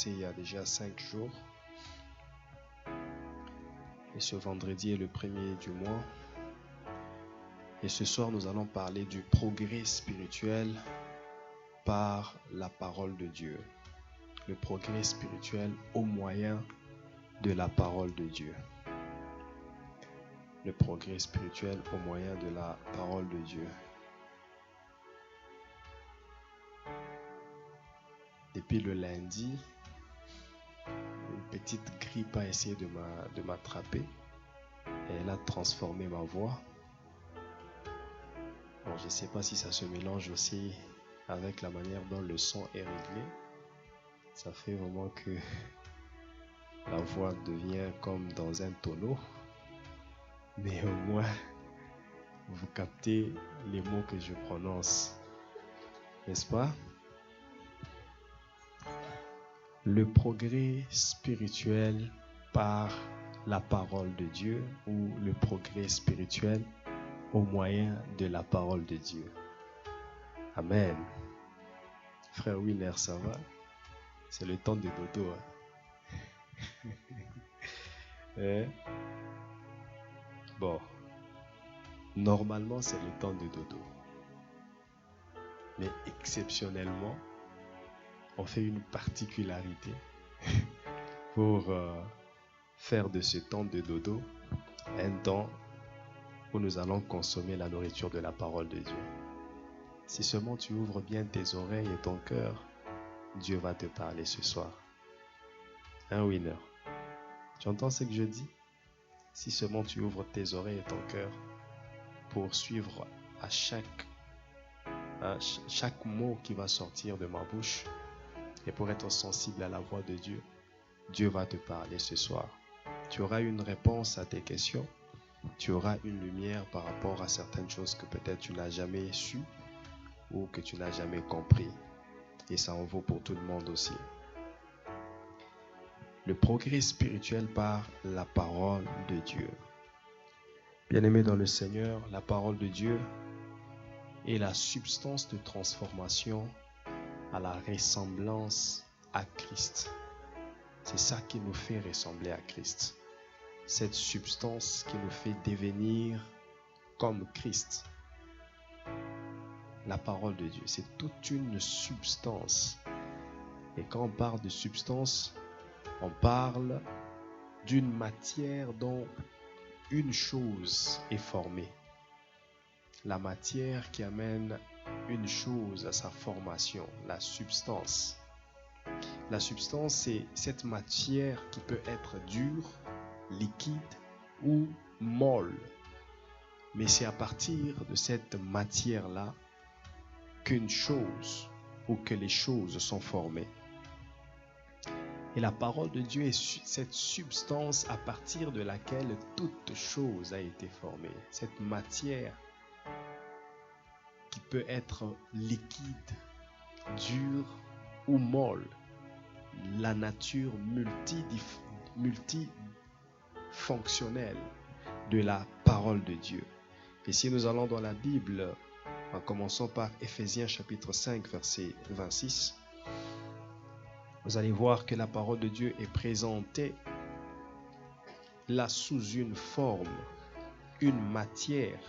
commencé il y a déjà 5 jours. Et ce vendredi est le premier du mois. Et ce soir, nous allons parler du progrès spirituel par la parole de Dieu. Le progrès spirituel au moyen de la parole de Dieu. Le progrès spirituel au moyen de la parole de Dieu. Depuis le lundi, une petite grippe a essayé de m'attraper et elle a transformé ma voix. Bon, je ne sais pas si ça se mélange aussi avec la manière dont le son est réglé. Ça fait vraiment que la voix devient comme dans un tonneau. Mais au moins, vous captez les mots que je prononce. N'est-ce pas? Le progrès spirituel par la parole de Dieu ou le progrès spirituel au moyen de la parole de Dieu. Amen. Frère Winer, ça va? C'est le temps de dodo. Hein? Bon, normalement c'est le temps de dodo. Mais exceptionnellement, on fait une particularité pour faire de ce temps de dodo un temps où nous allons consommer la nourriture de la parole de Dieu. Si seulement tu ouvres bien tes oreilles et ton cœur, Dieu va te parler ce soir. Hein, Winner? Tu entends ce que je dis? Si seulement tu ouvres tes oreilles et ton cœur pour suivre à chaque mot qui va sortir de ma bouche et pour être sensible à la voix de Dieu, Dieu va te parler ce soir. Tu auras une réponse à tes questions. Tu auras une lumière par rapport à certaines choses que peut-être tu n'as jamais su ou que tu n'as jamais compris. Et ça en vaut pour tout le monde aussi. Le progrès spirituel par la parole de Dieu. Bien-aimés dans le Seigneur, la parole de Dieu est la substance de transformation à la ressemblance à Christ. C'est ça qui nous fait ressembler à Christ. Cette substance qui nous fait devenir comme Christ. La parole de Dieu, c'est toute une substance. Et quand on parle de substance, on parle d'une matière dont une chose est formée. La matière qui amène une chose à sa formation, la substance. La substance, c'est cette matière qui peut être dure, liquide ou molle. Mais c'est à partir de cette matière-là qu'une chose ou que les choses sont formées. Et la parole de Dieu est cette substance à partir de laquelle toute chose a été formée. Cette matière qui peut être liquide, dure ou molle. La nature multifonctionnelle de la parole de Dieu. Et si nous allons dans la Bible, en commençant par Éphésiens chapitre 5, verset 26, vous allez voir que la parole de Dieu est présentée là sous une forme, une matière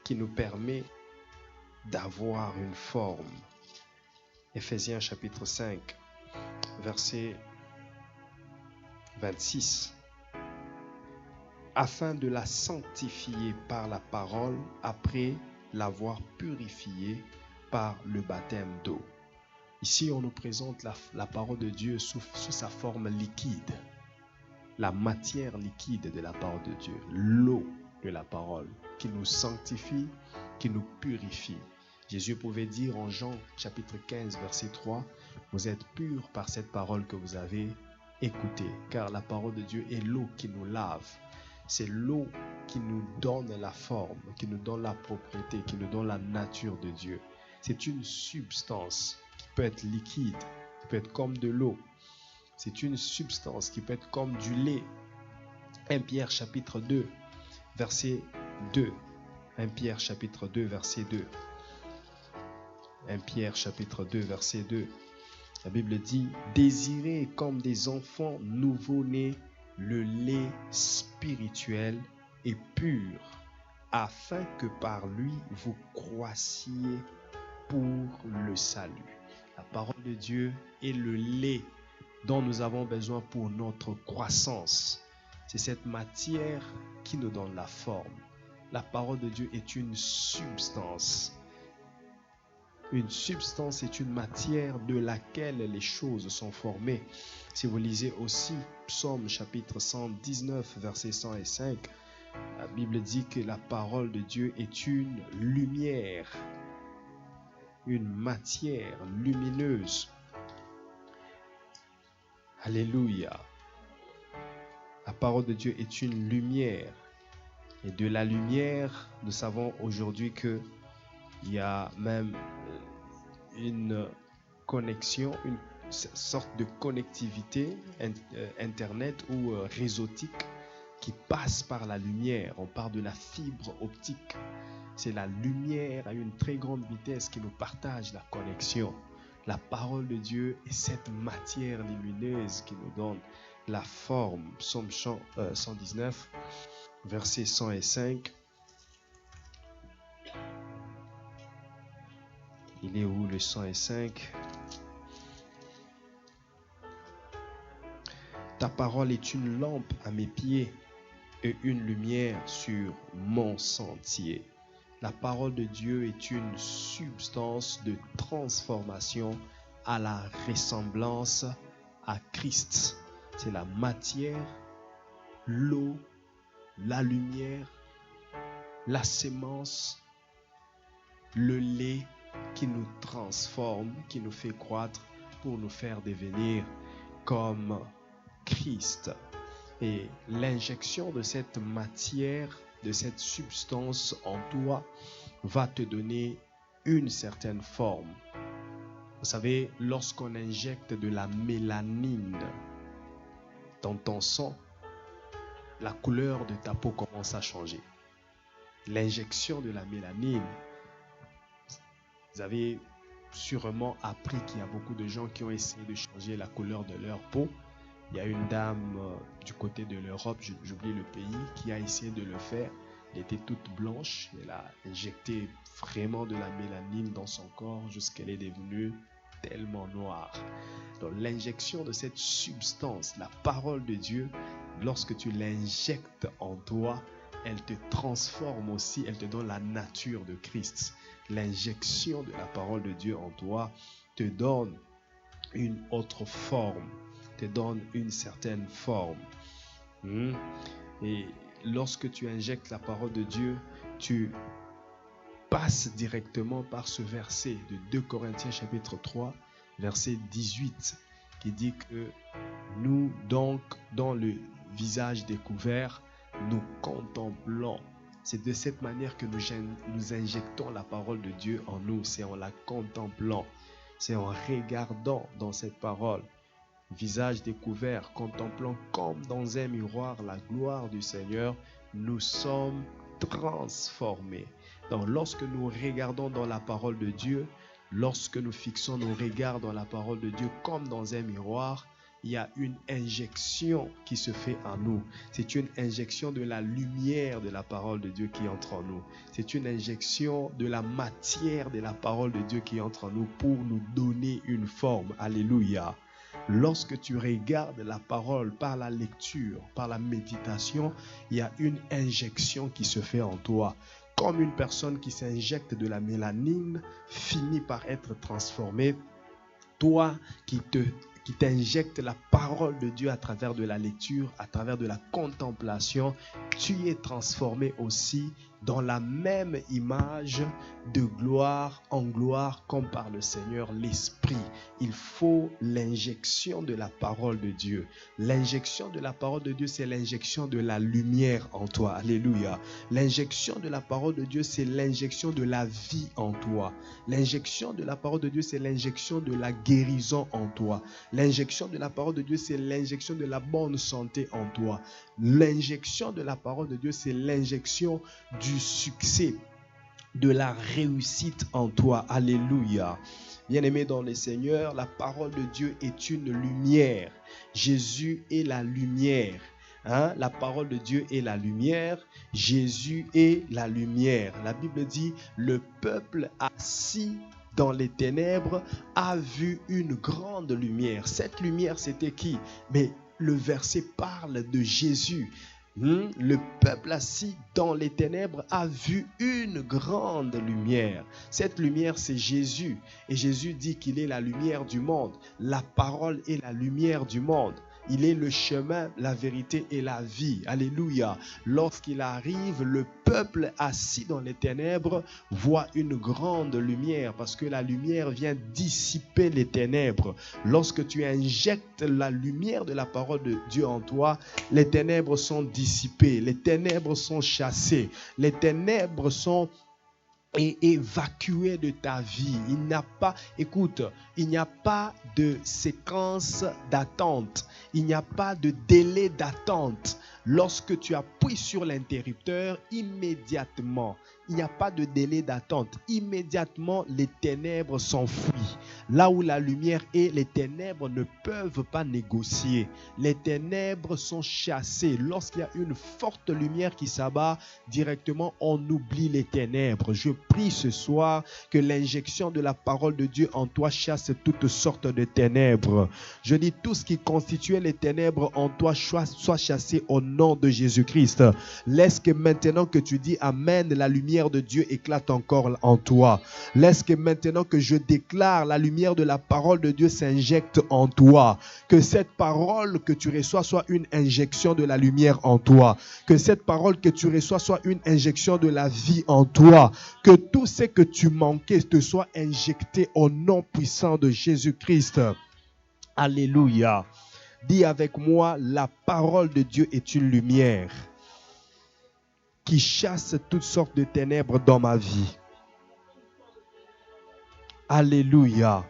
qui nous permet d'avoir une forme. Éphésiens chapitre 5, verset 26. Afin de la sanctifier par la parole après l'avoir purifiée par le baptême d'eau. Ici, on nous présente la parole de Dieu sous sa forme liquide. La matière liquide de la parole de Dieu. L'eau de la parole qui nous sanctifie, qui nous purifie. Jésus pouvait dire en Jean chapitre 15, verset 3, « Vous êtes purs par cette parole que vous avez écoutée. » Car la parole de Dieu est l'eau qui nous lave. C'est l'eau qui nous donne la forme, qui nous donne la propriété, qui nous donne la nature de Dieu. C'est une substance qui peut être liquide, qui peut être comme de l'eau. C'est une substance qui peut être comme du lait. 1 Pierre chapitre 2, verset 2. 1 Pierre chapitre 2, verset 2. 1 Pierre chapitre 2, verset 2. La Bible dit, désirez comme des enfants nouveau-nés le lait spirituel et pur, afin que par lui vous croissiez pour le salut. La parole de Dieu est le lait dont nous avons besoin pour notre croissance. C'est cette matière qui nous donne la forme. La parole de Dieu est une substance. Une substance est une matière de laquelle les choses sont formées. Si vous lisez aussi Psaume chapitre 119, versets 105, la Bible dit que la parole de Dieu est une lumière, une matière lumineuse. Alléluia. La parole de Dieu est une lumière. Et de la lumière, nous savons aujourd'hui qu'il y a même une connexion, une sorte de connectivité internet ou réseautique qui passe par la lumière. On parle de la fibre optique. C'est la lumière à une très grande vitesse qui nous partage la connexion. La parole de Dieu est cette matière lumineuse qui nous donne la forme. Psaume 119, versets 105. Il est où le 105? Ta parole est une lampe à mes pieds et une lumière sur mon sentier. La parole de Dieu est une substance de transformation à la ressemblance à Christ. C'est la matière, l'eau, la lumière, la sémence, le lait qui nous transforme, qui nous fait croître pour nous faire devenir comme Christ. Et l'injection de cette matière, de cette substance en toi va te donner une certaine forme. Vous savez, lorsqu'on injecte de la mélanine dans ton sang, la couleur de ta peau commence à changer. L'injection de la mélanine, vous avez sûrement appris qu'il y a beaucoup de gens qui ont essayé de changer la couleur de leur peau. Il y a une dame du côté de l'Europe, j'oublie le pays, qui a essayé de le faire. Elle était toute blanche. Elle a injecté vraiment de la mélanine dans son corps jusqu'à ce qu'elle est devenue tellement noire. Donc l'injection de cette substance, la parole de Dieu, lorsque tu l'injectes en toi, elle te transforme aussi, elle te donne la nature de Christ. L'injection de la parole de Dieu en toi te donne une autre forme, te donne une certaine forme. Et lorsque tu injectes la parole de Dieu, tu passes directement par ce verset de 2 Corinthiens chapitre 3, verset 18, qui dit que nous donc, dans le visage découvert, nous contemplons. C'est de cette manière que nous injectons la parole de Dieu en nous. C'est en la contemplant. C'est en regardant dans cette parole. Visage découvert, contemplant comme dans un miroir la gloire du Seigneur, nous sommes transformés. Donc lorsque nous regardons dans la parole de Dieu, lorsque nous fixons nos regards dans la parole de Dieu comme dans un miroir, il y a une injection qui se fait en nous. C'est une injection de la lumière de la parole de Dieu qui entre en nous. C'est une injection de la matière de la parole de Dieu qui entre en nous pour nous donner une forme. Alléluia. Lorsque tu regardes la parole par la lecture, par la méditation, il y a une injection qui se fait en toi. Comme une personne qui s'injecte de la mélanine finit par être transformée, toi qui t'injecte la parole de Dieu à travers de la lecture, à travers de la contemplation, tu es transformé aussi dans la même image de gloire en gloire comme par le Seigneur l'Esprit. Il faut l'injection de la parole de Dieu. L'injection de la parole de Dieu, c'est l'injection de la lumière en toi. Alléluia. L'injection de la parole de Dieu, c'est l'injection de la vie en toi. L'injection de la parole de Dieu, c'est l'injection de la guérison en toi. L'injection de la parole de Dieu, c'est l'injection de la bonne santé en toi. L'injection de la parole de Dieu, c'est l'injection du succès, de la réussite en toi. Alléluia. Bien-aimés dans le Seigneur, la parole de Dieu est une lumière. Jésus est la lumière. La parole de Dieu est la lumière. Jésus est la lumière. La Bible dit, le peuple assis dans les ténèbres a vu une grande lumière. Cette lumière, c'était qui? Mais le verset parle de Jésus. Le peuple assis dans les ténèbres a vu une grande lumière. Cette lumière, c'est Jésus. Et Jésus dit qu'il est la lumière du monde. La parole est la lumière du monde. Il est le chemin, la vérité et la vie. Alléluia. Lorsqu'il arrive, le peuple assis dans les ténèbres voit une grande lumière parce que la lumière vient dissiper les ténèbres. Lorsque tu injectes la lumière de la parole de Dieu en toi, les ténèbres sont dissipées, les ténèbres sont chassées, les ténèbres sont évacuées de ta vie. Il n'y a pas de séquence d'attente. Il n'y a pas de délai d'attente. Lorsque tu appuies sur l'interrupteur, immédiatement, il n'y a pas de délai d'attente. Immédiatement, les ténèbres s'enfuient. Là où la lumière est, les ténèbres ne peuvent pas négocier. Les ténèbres sont chassées. Lorsqu'il y a une forte lumière qui s'abat, directement, on oublie les ténèbres. Je prie ce soir que l'injection de la parole de Dieu en toi chasse toutes sortes de ténèbres. Je dis, tout ce qui constituait les ténèbres en toi soit chassé au nom de Jésus-Christ. Laisse que maintenant que tu dis Amen, la lumière de Dieu éclate encore en toi. Laisse que maintenant que je déclare, la lumière de la parole de Dieu s'injecte en toi. Que cette parole que tu reçois soit une injection de la lumière en toi. Que cette parole que tu reçois soit une injection de la vie en toi. Que tout ce que tu manquais te soit injecté au nom puissant de Jésus-Christ. Alléluia. Dis avec moi, la parole de Dieu est une lumière qui chasse toutes sortes de ténèbres dans ma vie. Alléluia.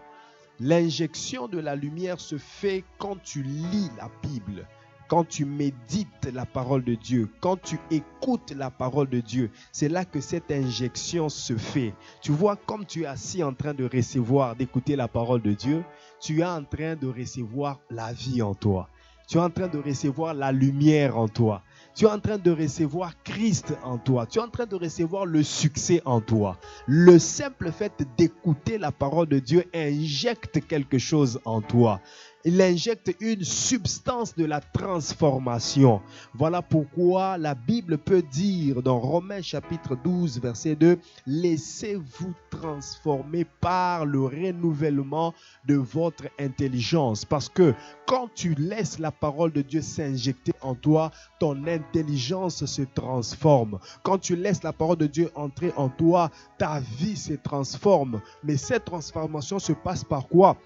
L'injection de la lumière se fait quand tu lis la Bible, quand tu médites la parole de Dieu, quand tu écoutes la parole de Dieu. C'est là que cette injection se fait. Tu vois, comme tu es assis en train de recevoir, d'écouter la parole de Dieu, tu es en train de recevoir la vie en toi. Tu es en train de recevoir la lumière en toi. Tu es en train de recevoir Christ en toi. Tu es en train de recevoir le succès en toi. Le simple fait d'écouter la parole de Dieu injecte quelque chose en toi. Il injecte une substance de la transformation. Voilà pourquoi la Bible peut dire dans Romains chapitre 12, verset 2, « Laissez-vous transformer par le renouvellement de votre intelligence. » Parce que quand tu laisses la parole de Dieu s'injecter en toi, ton intelligence se transforme. Quand tu laisses la parole de Dieu entrer en toi, ta vie se transforme. Mais cette transformation se passe par quoi?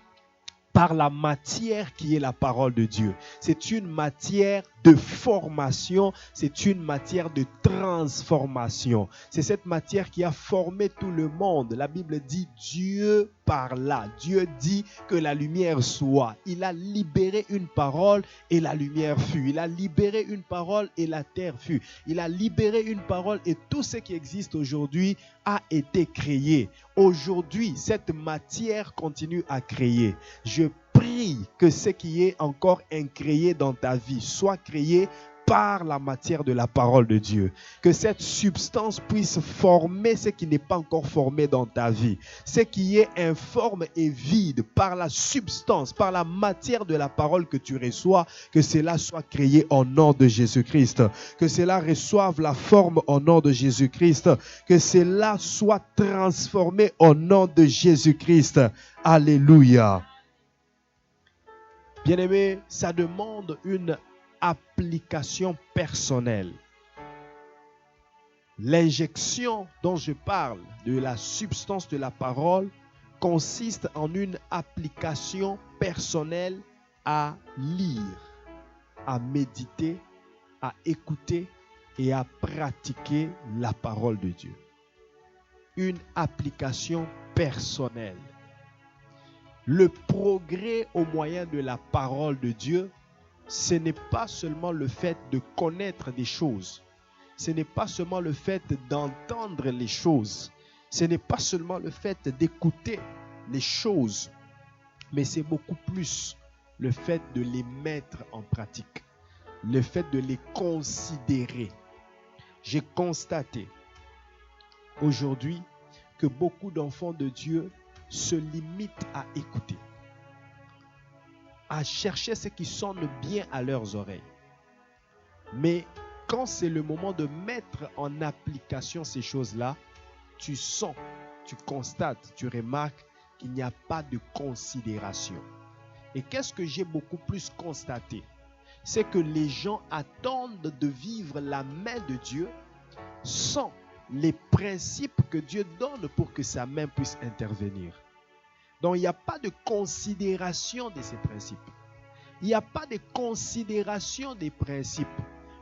Par la matière qui est la parole de Dieu. C'est une matière de formation, c'est une matière de transformation. C'est cette matière qui a formé tout le monde. La Bible dit Dieu parla. Dieu dit que la lumière soit. Il a libéré une parole et la lumière fut. Il a libéré une parole et la terre fut. Il a libéré une parole et tout ce qui existe aujourd'hui a été créé. Aujourd'hui, cette matière continue à créer. Je prie que ce qui est encore incréé dans ta vie soit créé par la matière de la parole de Dieu. Que cette substance puisse former ce qui n'est pas encore formé dans ta vie. Ce qui est informe et vide par la substance, par la matière de la parole que tu reçois, que cela soit créé au nom de Jésus-Christ. Que cela reçoive la forme au nom de Jésus-Christ. Que cela soit transformé au nom de Jésus-Christ. Alléluia. Bien-aimé, ça demande une application personnelle. L'injection dont je parle de la substance de la parole consiste en une application personnelle à lire, à méditer, à écouter et à pratiquer la parole de Dieu. Une application personnelle. Le progrès au moyen de la parole de Dieu, ce n'est pas seulement le fait de connaître des choses. Ce n'est pas seulement le fait d'entendre les choses. Ce n'est pas seulement le fait d'écouter. les choses, mais c'est beaucoup plus le fait de les mettre en pratique, le fait de les considérer. J'ai constaté aujourd'hui que beaucoup d'enfants de Dieu se limitent à écouter, à chercher ce qui sonne bien à leurs oreilles. Mais quand c'est le moment de mettre en application ces choses-là, tu sens, tu constates, tu remarques qu'il n'y a pas de considération. Et qu'est-ce que j'ai beaucoup plus constaté? C'est que les gens attendent de vivre la main de Dieu sans les principes que Dieu donne pour que sa main puisse intervenir. Donc, il n'y a pas de considération de ces principes. Il n'y a pas de considération des principes,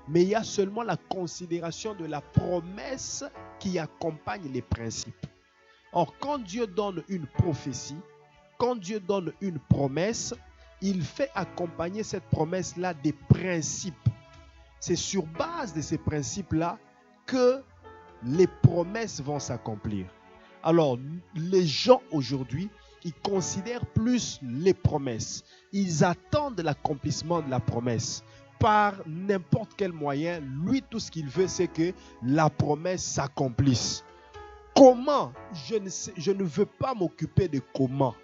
mais il y a seulement la considération de la promesse qui accompagne les principes. Or, quand Dieu donne une prophétie, quand Dieu donne une promesse, il fait accompagner cette promesse-là des principes. C'est sur base de ces principes-là que les promesses vont s'accomplir. Alors, les gens aujourd'hui, ils considèrent plus les promesses. Ils attendent l'accomplissement de la promesse. Par n'importe quel moyen, lui, tout ce qu'il veut, c'est que la promesse s'accomplisse. Comment? Je ne veux pas m'occuper de comment.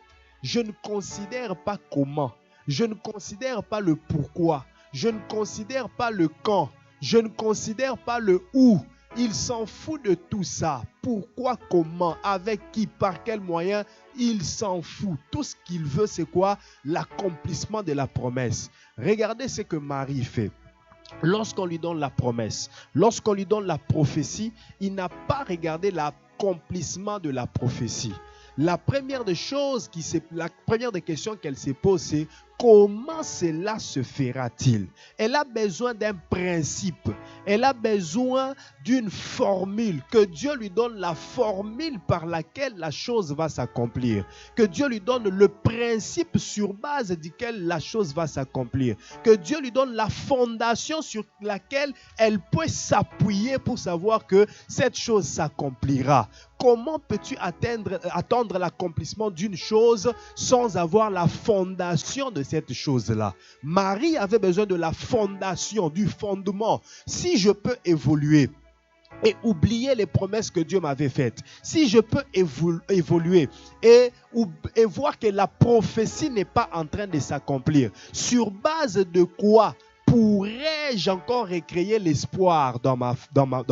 Je ne considère pas comment. Je ne considère pas le pourquoi. Je ne considère pas le quand. Je ne considère pas le où. Il s'en fout de tout ça. Pourquoi, comment, avec qui, par quel moyen, il s'en fout. Tout ce qu'il veut, c'est quoi? L'accomplissement de la promesse. Regardez ce que Marie fait. Lorsqu'on lui donne la promesse, lorsqu'on lui donne la prophétie, il n'a pas regardé l'accomplissement de la prophétie. La première des questions qu'elle se pose, c'est comment cela se fera-t-il? Elle a besoin d'un principe. Elle a besoin d'une formule. Que Dieu lui donne la formule par laquelle la chose va s'accomplir. Que Dieu lui donne le principe sur base duquel la chose va s'accomplir. Que Dieu lui donne la fondation sur laquelle elle peut s'appuyer pour savoir que cette chose s'accomplira. Comment peux-tu attendre l'accomplissement d'une chose sans avoir la fondation de cette chose-là? Marie avait besoin de la fondation, du fondement. Si je peux évoluer et oublier les promesses que Dieu m'avait faites, si je peux évoluer et voir que la prophétie n'est pas en train de s'accomplir, sur base de quoi pourrais-je encore recréer l'espoir dans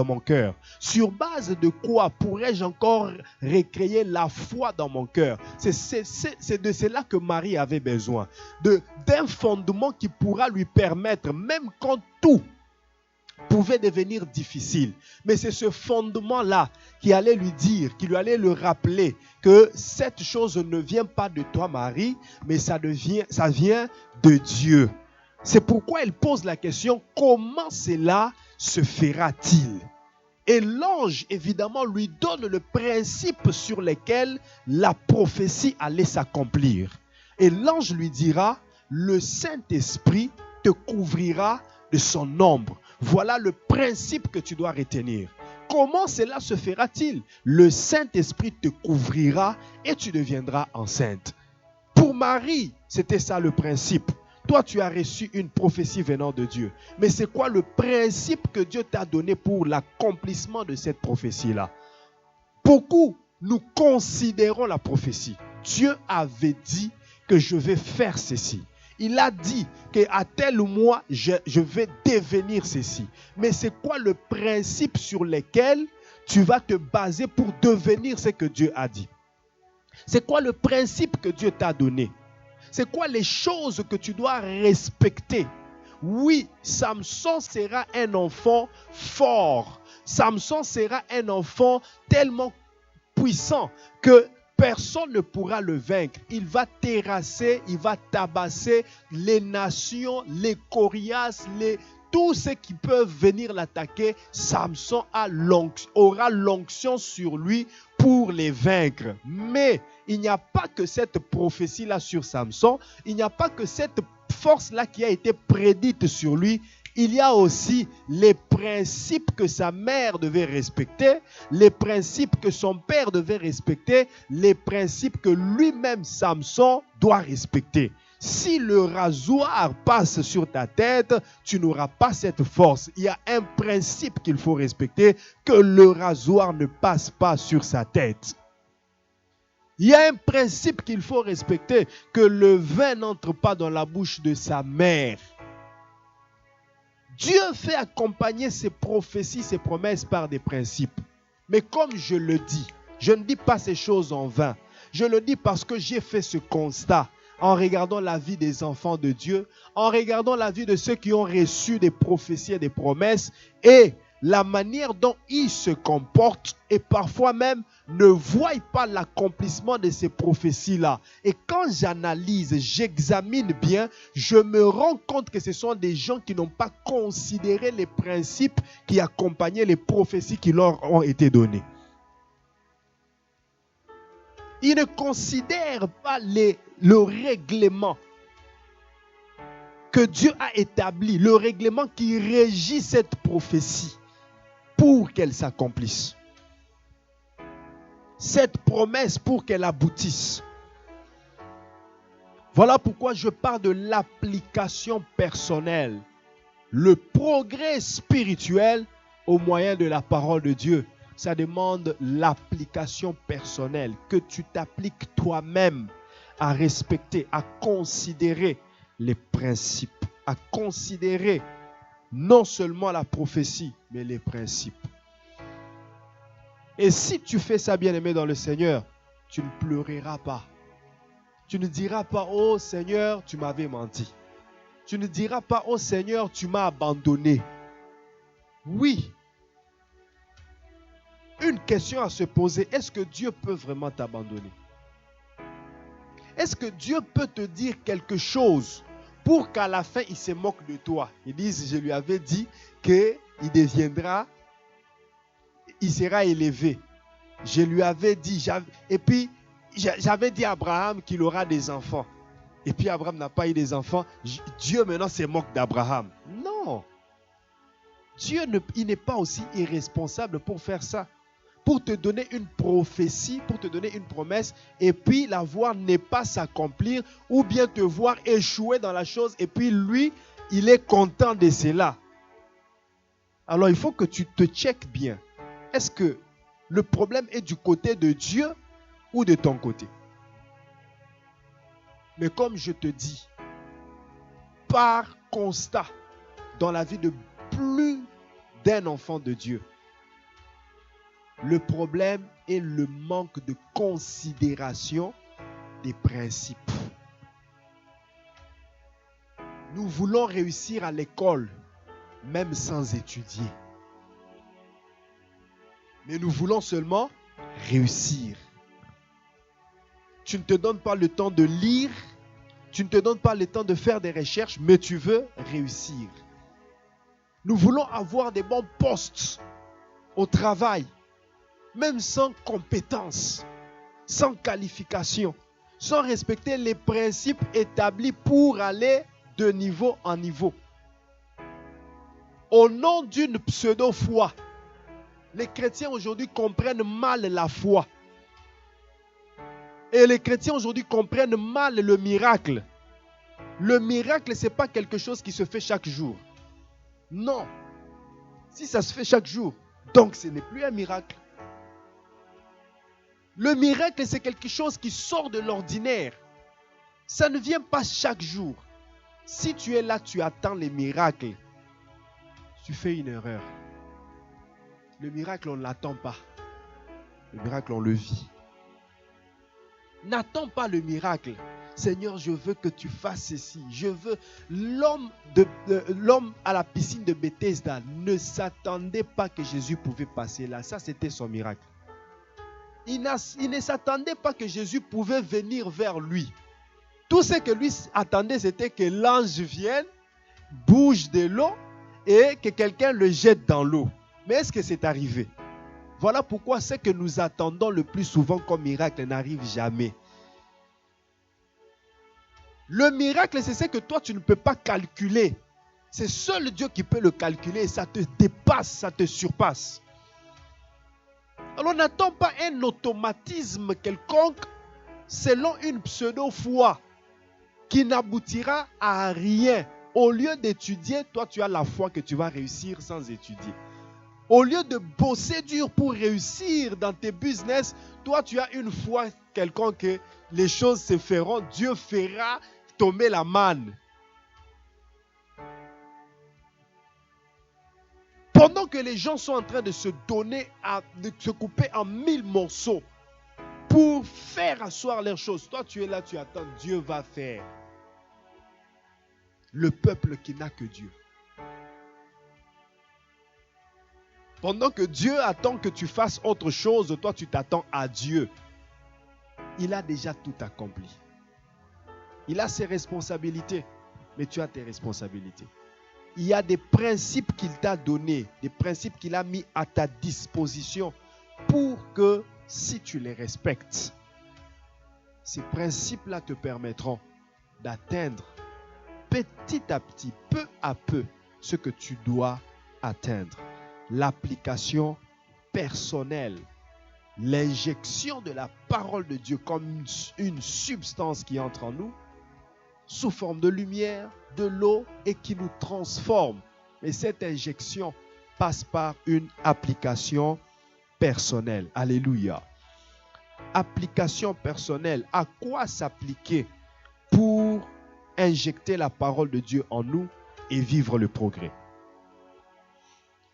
mon cœur? Sur base de quoi pourrais-je encore recréer la foi dans mon cœur? C'est de cela que Marie avait besoin. D'un fondement qui pourra lui permettre, même quand tout pouvait devenir difficile. Mais c'est ce fondement-là qui allait lui dire, qui lui allait le rappeler que cette chose ne vient pas de toi, Marie, mais ça vient de Dieu. C'est pourquoi elle pose la question, comment cela se fera-t-il? Et l'ange, évidemment, lui donne le principe sur lequel la prophétie allait s'accomplir. Et l'ange lui dira, le Saint-Esprit te couvrira de son ombre. Voilà le principe que tu dois retenir. Comment cela se fera-t-il? Le Saint-Esprit te couvrira et tu deviendras enceinte. Pour Marie, c'était ça le principe. Toi, tu as reçu une prophétie venant de Dieu. Mais c'est quoi le principe que Dieu t'a donné pour l'accomplissement de cette prophétie-là? Beaucoup, nous considérons la prophétie. Dieu avait dit que je vais faire ceci. Il a dit qu'à tel mois, je vais devenir ceci. Mais c'est quoi le principe sur lequel tu vas te baser pour devenir ce que Dieu a dit? C'est quoi le principe que Dieu t'a donné? C'est quoi les choses que tu dois respecter? Oui, Samson sera un enfant fort. Samson sera un enfant tellement puissant que personne ne pourra le vaincre. Il va terrasser, il va tabasser les nations, les Corias, tous ceux qui peuvent venir l'attaquer. Samson aura l'onction sur lui pour les vaincre. Mais il n'y a pas que cette prophétie-là sur Samson. Il n'y a pas que cette force-là qui a été prédite sur lui. il y a aussi les principes que sa mère devait respecter, les principes que son père devait respecter, les principes que lui-même, Samson, doit respecter. Si le rasoir passe sur ta tête, tu n'auras pas cette force. Il y a un principe qu'il faut respecter, que le rasoir ne passe pas sur sa tête. Il y a un principe qu'il faut respecter, que le vin n'entre pas dans la bouche de sa mère. Dieu fait accompagner ses prophéties, ses promesses par des principes. Mais comme je le dis, je ne dis pas ces choses en vain. Je le dis parce que j'ai fait ce constat en regardant la vie des enfants de Dieu, en regardant la vie de ceux qui ont reçu des prophéties et des promesses, et la manière dont ils se comportent, et parfois même ne voient pas l'accomplissement de ces prophéties-là. Et quand j'analyse, j'examine bien, je me rends compte que ce sont des gens qui n'ont pas considéré les principes qui accompagnaient les prophéties qui leur ont été données. Ils ne considèrent pas le règlement que Dieu a établi, le règlement qui régit cette prophétie pour qu'elle s'accomplisse. Cette promesse pour qu'elle aboutisse. Voilà pourquoi je parle de l'application personnelle, le progrès spirituel au moyen de la parole de Dieu. Ça demande l'application personnelle, que tu t'appliques toi-même à respecter, à considérer les principes, à considérer non seulement la prophétie, mais les principes. Et si tu fais ça, bien-aimé dans le Seigneur, tu ne pleureras pas. Tu ne diras pas, oh Seigneur, tu m'avais menti. Tu ne diras pas, oh Seigneur, tu m'as abandonné. Oui. Une question à se poser, est-ce que Dieu peut vraiment t'abandonner? Est-ce que Dieu peut te dire quelque chose pour qu'à la fin, il se moque de toi? Ils disent, je lui avais dit qu'il deviendra, il sera élevé. Je lui avais dit, et puis j'avais dit à Abraham qu'il aura des enfants. Et puis Abraham n'a pas eu des enfants. Dieu maintenant se moque d'Abraham. Non. Dieu il n'est pas aussi irresponsable pour faire ça. Pour te donner une prophétie, pour te donner une promesse, et puis la voir ne pas s'accomplir, ou bien te voir échouer dans la chose, et puis lui, il est content de cela. Alors il faut que tu te checkes bien. Est-ce que le problème est du côté de Dieu ou de ton côté? Mais comme je te dis, par constat, dans la vie de plus d'un enfant de Dieu, le problème est le manque de considération des principes. Nous voulons réussir à l'école, même sans étudier. Mais nous voulons seulement réussir. Tu ne te donnes pas le temps de lire, tu ne te donnes pas le temps de faire des recherches, mais tu veux réussir. Nous voulons avoir des bons postes au travail, même sans compétences, sans qualification, sans respecter les principes établis pour aller de niveau en niveau. Au nom d'une pseudo-foi, les chrétiens aujourd'hui comprennent mal la foi. Et les chrétiens aujourd'hui comprennent mal le miracle. Le miracle, ce n'est pas quelque chose qui se fait chaque jour. Non. Si ça se fait chaque jour, donc ce n'est plus un miracle. Le miracle, c'est quelque chose qui sort de l'ordinaire. Ça ne vient pas chaque jour. Si tu es là, tu attends les miracles, tu fais une erreur. Le miracle, on ne l'attend pas. Le miracle, on le vit. N'attends pas le miracle. Seigneur, je veux que tu fasses ceci. Je veux. L'homme à la piscine de Bethesda ne s'attendait pas que Jésus pouvait passer là. Ça, c'était son miracle. Il ne s'attendait pas que Jésus pouvait venir vers lui. Tout ce que lui attendait, c'était que l'ange vienne, bouge de l'eau et que quelqu'un le jette dans l'eau. Mais est-ce que c'est arrivé? Voilà pourquoi ce que nous attendons le plus souvent comme miracle n'arrive jamais. Le miracle, c'est ce que toi, tu ne peux pas calculer. C'est seul Dieu qui peut le calculer et ça te dépasse, ça te surpasse. Alors n'attends pas un automatisme quelconque selon une pseudo-foi qui n'aboutira à rien. Au lieu d'étudier, toi tu as la foi que tu vas réussir sans étudier. Au lieu de bosser dur pour réussir dans tes business, toi tu as une foi quelconque que les choses se feront, Dieu fera tomber la manne. Pendant que les gens sont en train de se donner, de se couper en 1000 morceaux pour faire asseoir leurs choses, toi tu es là, tu attends, Dieu va faire. Le peuple qui n'a que Dieu. Pendant que Dieu attend que tu fasses autre chose, toi tu t'attends à Dieu. Il a déjà tout accompli. Il a ses responsabilités, mais tu as tes responsabilités. Il y a des principes qu'il t'a donnés, des principes qu'il a mis à ta disposition pour que si tu les respectes, ces principes-là te permettront d'atteindre petit à petit, peu à peu, ce que tu dois atteindre. L'application personnelle, l'injection de la parole de Dieu comme une substance qui entre en nous, sous forme de lumière, de l'eau et qui nous transforme. Et cette injection passe par une application personnelle. Alléluia. Application personnelle. À quoi s'appliquer pour injecter la parole de Dieu en nous et vivre le progrès?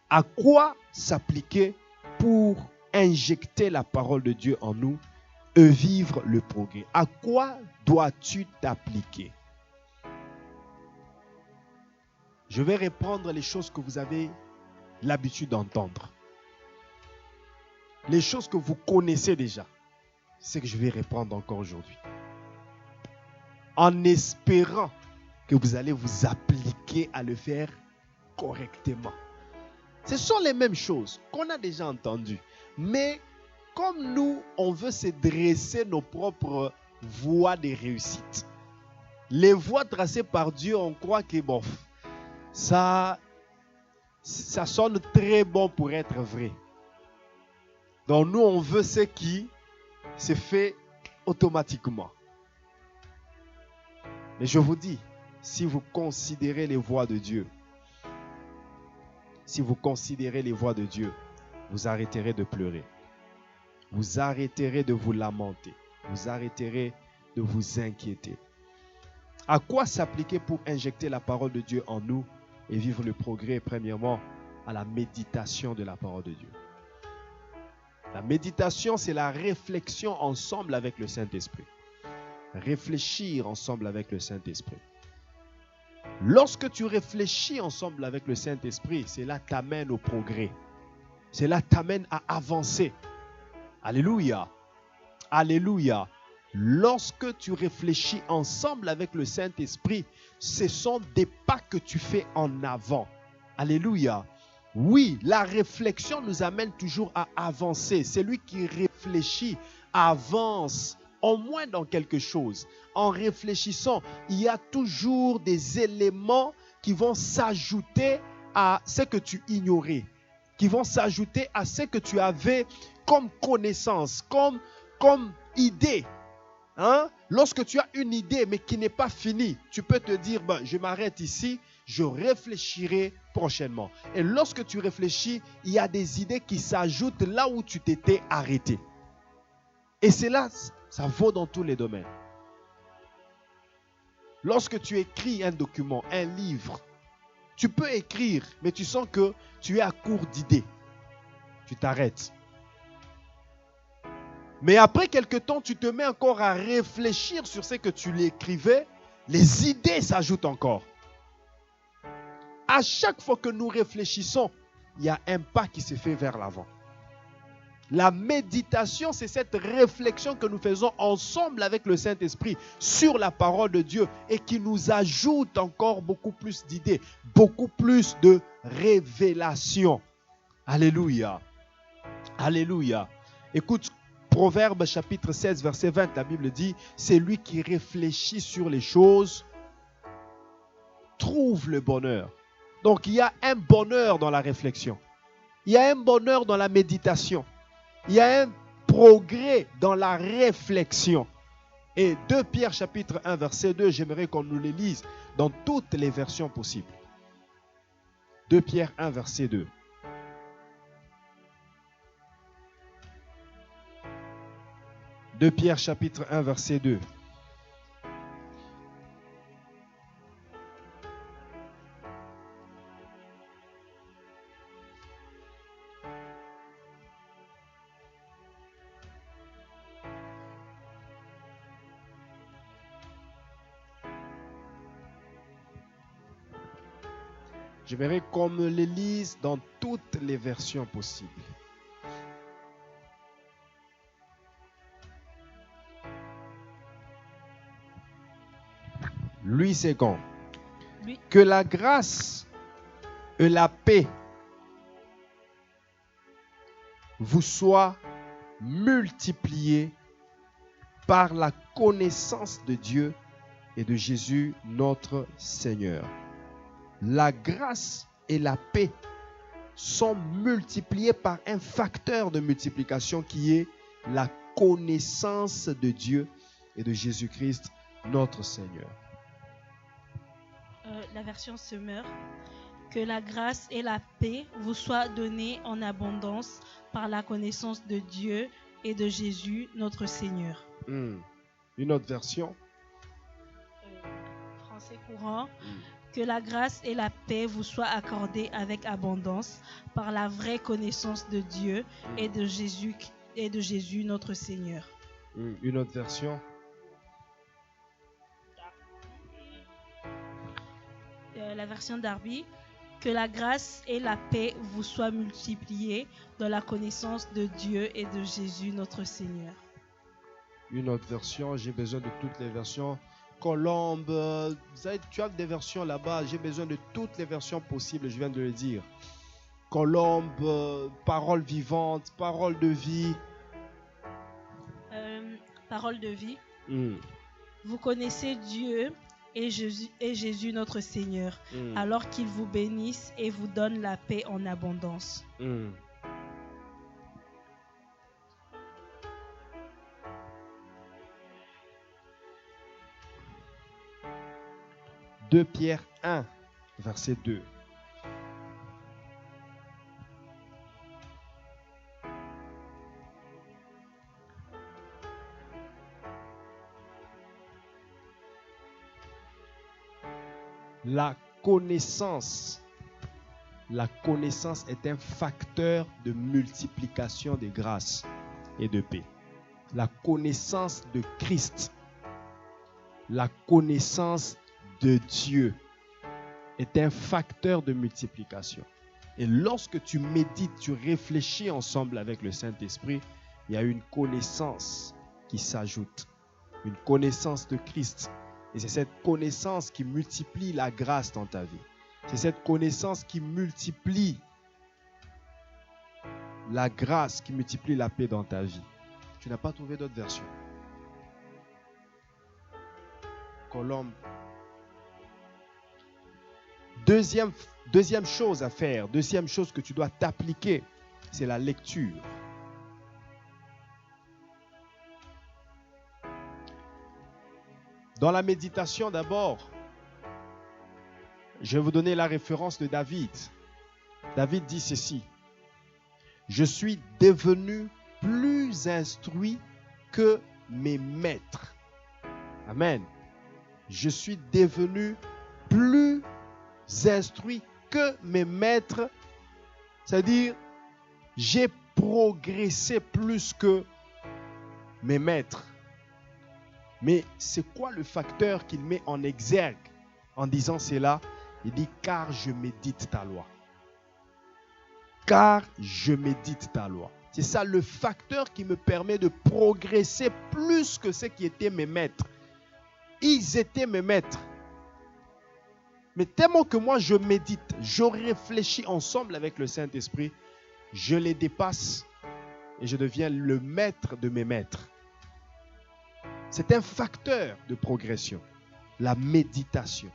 À quoi s'appliquer pour injecter la parole de Dieu en nous et vivre le progrès? À quoi dois-tu t'appliquer? Je vais reprendre les choses que vous avez l'habitude d'entendre. Les choses que vous connaissez déjà. C'est ce que je vais reprendre encore aujourd'hui. En espérant que vous allez vous appliquer à le faire correctement. Ce sont les mêmes choses qu'on a déjà entendues. Mais comme nous, on veut se dresser nos propres voies de réussite. Les voies tracées par Dieu, on croit que bon, ça sonne très bon pour être vrai. Donc nous, on veut ce qui se fait automatiquement. Mais je vous dis, si vous considérez les voies de Dieu, vous arrêterez de pleurer. Vous arrêterez de vous lamenter. Vous arrêterez de vous inquiéter. À quoi s'appliquer pour injecter la parole de Dieu en nous et vivre le progrès? Premièrement, à la méditation de la parole de Dieu. La méditation, c'est la réflexion ensemble avec le Saint-Esprit. Réfléchir ensemble avec le Saint-Esprit. Lorsque tu réfléchis ensemble avec le Saint-Esprit, cela t'amène au progrès. Cela t'amène à avancer. Alléluia. Alléluia. Lorsque tu réfléchis ensemble avec le Saint-Esprit, ce sont des pas que tu fais en avant. Alléluia. Oui, la réflexion nous amène toujours à avancer. Celui qui réfléchit avance, au moins dans quelque chose. En réfléchissant, il y a toujours des éléments qui vont s'ajouter à ce que tu ignorais, qui vont s'ajouter à ce que tu avais comme connaissance, comme idée. Hein? Lorsque tu as une idée mais qui n'est pas finie, tu peux te dire, je m'arrête ici, je réfléchirai prochainement. Et lorsque tu réfléchis, il y a des idées qui s'ajoutent là où tu t'étais arrêté. Et cela, ça vaut dans tous les domaines. Lorsque tu écris un document, un livre, tu peux écrire, mais tu sens que tu es à court d'idées. Tu t'arrêtes. Mais après quelque temps, tu te mets encore à réfléchir sur ce que tu l'écrivais. Les idées s'ajoutent encore. À chaque fois que nous réfléchissons, il y a un pas qui se fait vers l'avant. La méditation, c'est cette réflexion que nous faisons ensemble avec le Saint-Esprit sur la parole de Dieu et qui nous ajoute encore beaucoup plus d'idées, beaucoup plus de révélations. Alléluia. Alléluia. Écoute, Proverbe chapitre 16, verset 20, la Bible dit, « C'est lui qui réfléchit sur les choses, trouve le bonheur. Donc, il y a un bonheur dans la réflexion. Il y a un bonheur dans la méditation. Il y a un progrès dans la réflexion. Et 2 Pierre chapitre 1 verset 2, j'aimerais qu'on nous les lise dans toutes les versions possibles. 2 Pierre 1 verset 2. De Pierre chapitre 1 verset 2. J'aimerais qu'on me les lise dans toutes les versions possibles. Lui, c'est quand? Que la grâce et la paix vous soient multipliées par la connaissance de Dieu et de Jésus notre Seigneur. La grâce et la paix sont multipliées par un facteur de multiplication qui est la connaissance de Dieu et de Jésus-Christ notre Seigneur. La version Semeur. Que la grâce et la paix vous soient données en abondance par la connaissance de Dieu et de Jésus notre Seigneur. Une autre version. Français courant. Que la grâce et la paix vous soient accordées avec abondance par la vraie connaissance de Dieu et de Jésus notre Seigneur. Une autre version. La version Darby. Que la grâce et la paix vous soient multipliées dans la connaissance de Dieu et de Jésus notre Seigneur. Une autre version, j'ai besoin de toutes les versions. Colombe, tu as des versions là-bas, j'ai besoin de toutes les versions possibles, je viens de le dire. Colombe, parole vivante, parole de vie. Parole de vie. Vous connaissez Dieu et Jésus notre Seigneur, alors qu'il vous bénisse et vous donne la paix en abondance. 2 Pierre 1, verset 2. La connaissance est un facteur de multiplication des grâces et de paix. La connaissance de Christ, la connaissance de Dieu est un facteur de multiplication. Et lorsque tu médites, tu réfléchis ensemble avec le Saint-Esprit, il y a une connaissance qui s'ajoute, une connaissance de Christ. Et c'est cette connaissance qui multiplie la grâce dans ta vie. C'est cette connaissance qui multiplie la grâce, qui multiplie la paix dans ta vie. Tu n'as pas trouvé d'autre version. Colombe. Deuxième chose à faire, deuxième chose que tu dois t'appliquer, c'est la lecture. Dans la méditation d'abord, je vais vous donner la référence de David. David dit ceci: je suis devenu plus instruit que mes maîtres. Amen. Je suis devenu plus instruit que mes maîtres. C'est-à-dire, j'ai progressé plus que mes maîtres. Mais c'est quoi le facteur qu'il met en exergue en disant cela? Il dit, car je médite ta loi. Car je médite ta loi. C'est ça le facteur qui me permet de progresser plus que ceux qui étaient mes maîtres. Ils étaient mes maîtres. Mais tellement que moi je médite, je réfléchis ensemble avec le Saint-Esprit, je les dépasse et je deviens le maître de mes maîtres. C'est un facteur de progression, la méditation.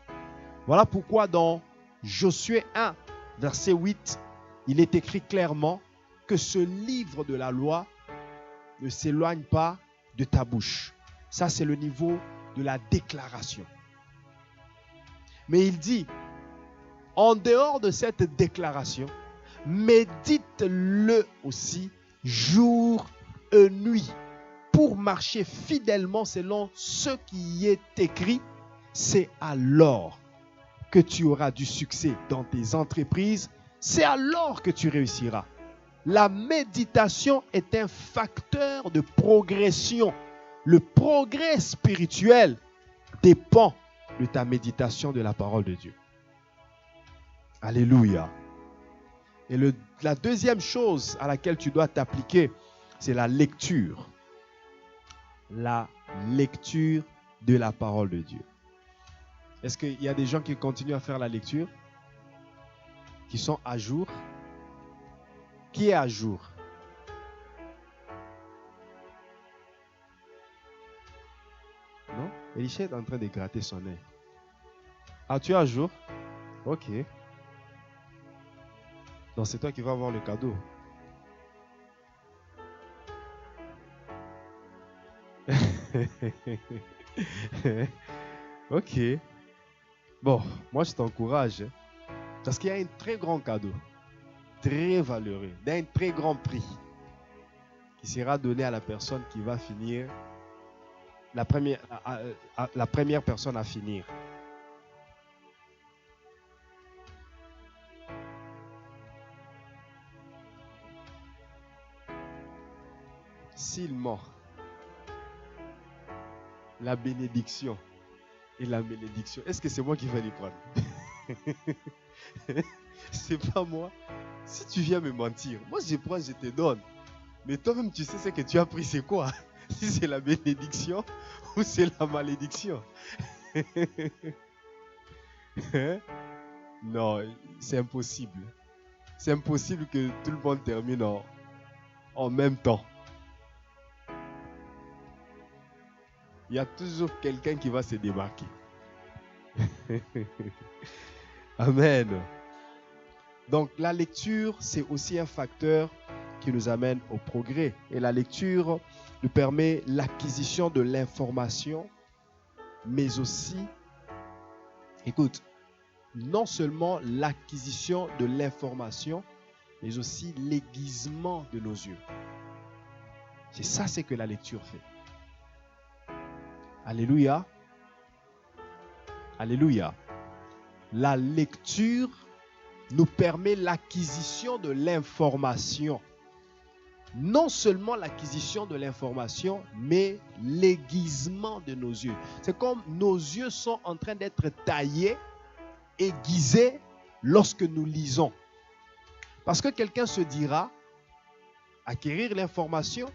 Voilà pourquoi dans Josué 1, verset 8, il est écrit clairement que ce livre de la loi ne s'éloigne pas de ta bouche. Ça, c'est le niveau de la déclaration. Mais il dit, en dehors de cette déclaration, médite-le aussi jour et nuit pour marcher fidèlement selon ce qui y est écrit. C'est alors que tu auras du succès dans tes entreprises. C'est alors que tu réussiras. La méditation est un facteur de progression. Le progrès spirituel dépend de ta méditation de la parole de Dieu. Alléluia. Et la deuxième chose à laquelle tu dois t'appliquer, c'est la lecture. La lecture de la parole de Dieu. Est-ce qu'il y a des gens qui continuent à faire la lecture? Qui sont à jour? Qui est à jour? Non? Elisha est en train de gratter son nez. Ah, tu es à jour? Ok. Donc c'est toi qui vas avoir le cadeau. Ok. Bon, moi je t'encourage. Parce qu'il y a un très grand cadeau. Très valeureux. D'un très grand prix. Qui sera donné à la personne qui va finir. La première personne à finir. S'il ment, la bénédiction et la malédiction, est-ce que c'est moi qui vais les prendre? C'est pas moi. Si tu viens me mentir, moi je prends, je te donne. Mais toi-même tu sais ce que tu as pris, c'est quoi? Si c'est la bénédiction ou c'est la malédiction. Non, c'est impossible. C'est impossible que tout le monde termine en même temps. Il y a toujours quelqu'un qui va se démarquer. Amen. Donc la lecture, c'est aussi un facteur qui nous amène au progrès. Et la lecture nous permet l'acquisition de l'information, mais aussi, écoute, non seulement l'acquisition de l'information, mais aussi l'aiguisement de nos yeux. C'est ça, c'est que la lecture fait. Alléluia. Alléluia. La lecture nous permet l'acquisition de l'information. Non seulement l'acquisition de l'information, mais l'aiguisement de nos yeux. C'est comme nos yeux sont en train d'être taillés, aiguisés lorsque nous lisons. Parce que quelqu'un se dira, acquérir l'information,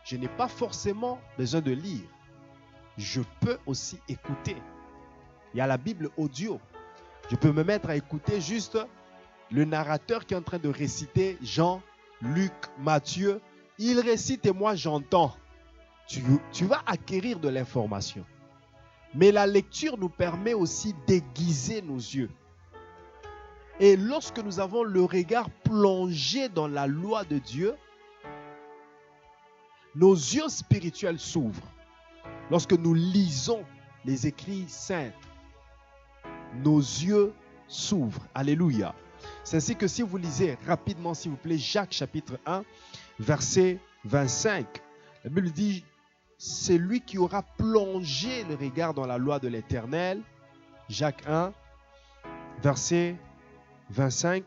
je n'ai pas forcément besoin de lire. Je peux aussi écouter. Il y a la Bible audio. Je peux me mettre à écouter juste le narrateur qui est en train de réciter Jean, Luc, Matthieu. Il récite et moi j'entends. Tu vas acquérir de l'information. Mais la lecture nous permet aussi d'aiguiser nos yeux. Et lorsque nous avons le regard plongé dans la loi de Dieu, nos yeux spirituels s'ouvrent. Lorsque nous lisons les écrits saints, nos yeux s'ouvrent. Alléluia. C'est ainsi que si vous lisez rapidement, s'il vous plaît, Jacques chapitre 1, verset 25, la Bible dit, c'est lui qui aura plongé le regard dans la loi de l'Éternel. Jacques 1, verset 25.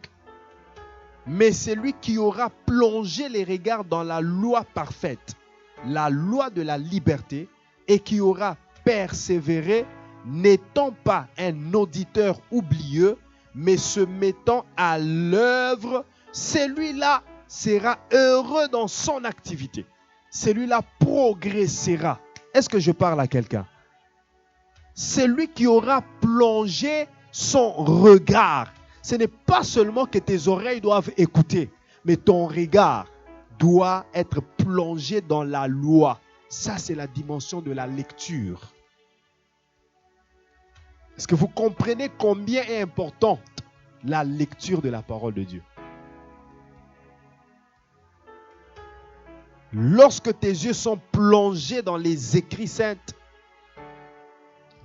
Mais c'est lui qui aura plongé les regards dans la loi parfaite, la loi de la liberté, et qui aura persévéré, n'étant pas un auditeur oublieux, mais se mettant à l'œuvre, celui-là sera heureux dans son activité. Celui-là progressera. Est-ce que je parle à quelqu'un? Celui qui aura plongé son regard. Ce n'est pas seulement que tes oreilles doivent écouter, mais ton regard doit être plongé dans la loi. Ça, c'est la dimension de la lecture. Est-ce que vous comprenez combien est importante la lecture de la parole de Dieu? Lorsque tes yeux sont plongés dans les écrits saints,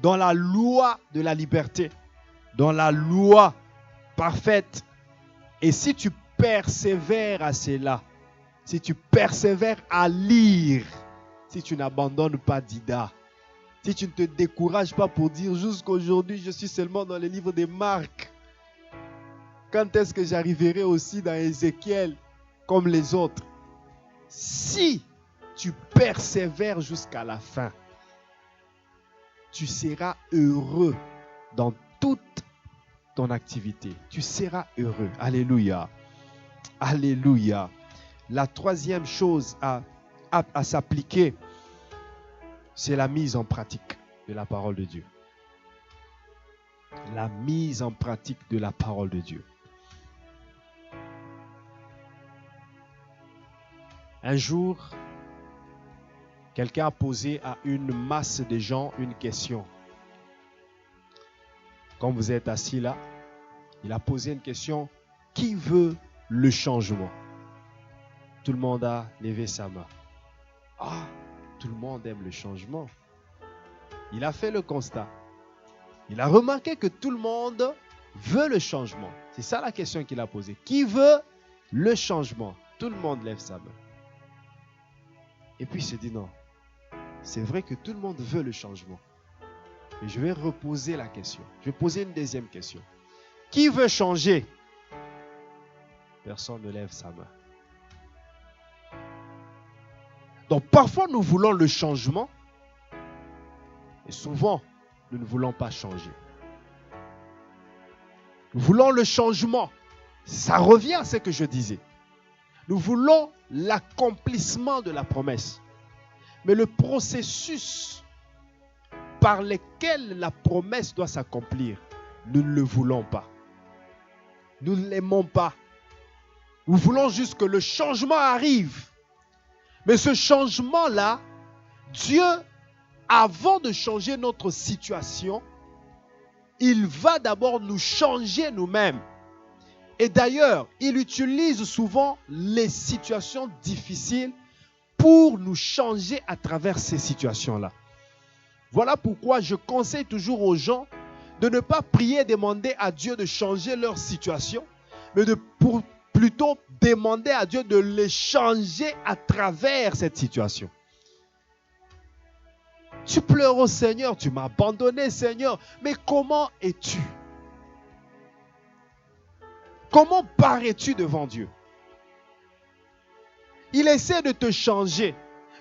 dans la loi de la liberté, dans la loi parfaite, et si tu persévères à cela, si tu persévères à lire, si tu n'abandonnes pas d'Ida, si tu ne te décourages pas pour dire jusqu'aujourd'hui je suis seulement dans les livres de Marc, quand est-ce que j'arriverai aussi dans Ézéchiel comme les autres? Si tu persévères jusqu'à la fin, tu seras heureux dans toute ton activité. Tu seras heureux. Alléluia. Alléluia. La troisième chose à s'appliquer, c'est la mise en pratique de la parole de Dieu. La mise en pratique de la parole de Dieu. Un jour, quelqu'un a posé à une masse de gens une question. Quand vous êtes assis là, il a posé une question. Qui veut le changement? Tout le monde a levé sa main. Ah, tout le monde aime le changement. Il a fait le constat. Il a remarqué que tout le monde veut le changement. C'est ça la question qu'il a posée. Qui veut le changement? Tout le monde lève sa main. Et puis il s'est dit non. C'est vrai que tout le monde veut le changement. Et je vais reposer la question. Je vais poser une deuxième question. Qui veut changer? Personne ne lève sa main. Donc parfois nous voulons le changement. Et souvent, nous ne voulons pas changer. Nous voulons le changement. Ça revient à ce que je disais. Nous voulons l'accomplissement de la promesse. Mais le processus par lequel la promesse doit s'accomplir, nous ne le voulons pas. Nous ne l'aimons pas. Nous voulons juste que le changement arrive. Mais ce changement-là, Dieu, avant de changer notre situation, il va d'abord nous changer nous-mêmes. Et d'ailleurs, il utilise souvent les situations difficiles pour nous changer à travers ces situations-là. Voilà pourquoi je conseille toujours aux gens de ne pas prier et demander à Dieu de changer leur situation, mais plutôt demander à Dieu de les changer à travers cette situation. Tu pleures au Seigneur, tu m'as abandonné Seigneur, mais comment es-tu? Comment parais-tu devant Dieu? Il essaie de te changer,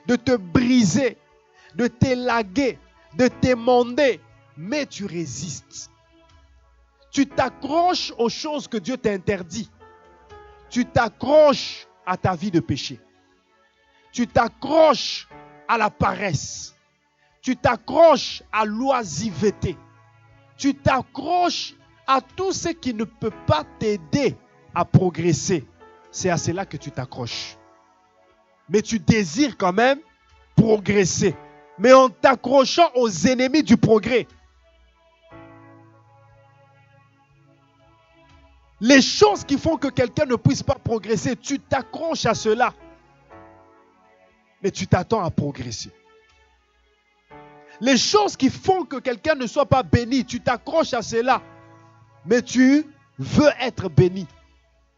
de te briser, de t'élaguer, de t'émonder, mais tu résistes. Tu t'accroches aux choses que Dieu t'interdit. Tu t'accroches à ta vie de péché. Tu t'accroches à la paresse. Tu t'accroches à l'oisiveté. Tu t'accroches à tout ce qui ne peut pas t'aider à progresser. C'est à cela que tu t'accroches. Mais tu désires quand même progresser. Mais en t'accrochant aux ennemis du progrès. Les choses qui font que quelqu'un ne puisse pas progresser, tu t'accroches à cela. Mais tu t'attends à progresser. Les choses qui font que quelqu'un ne soit pas béni, tu t'accroches à cela. Mais tu veux être béni.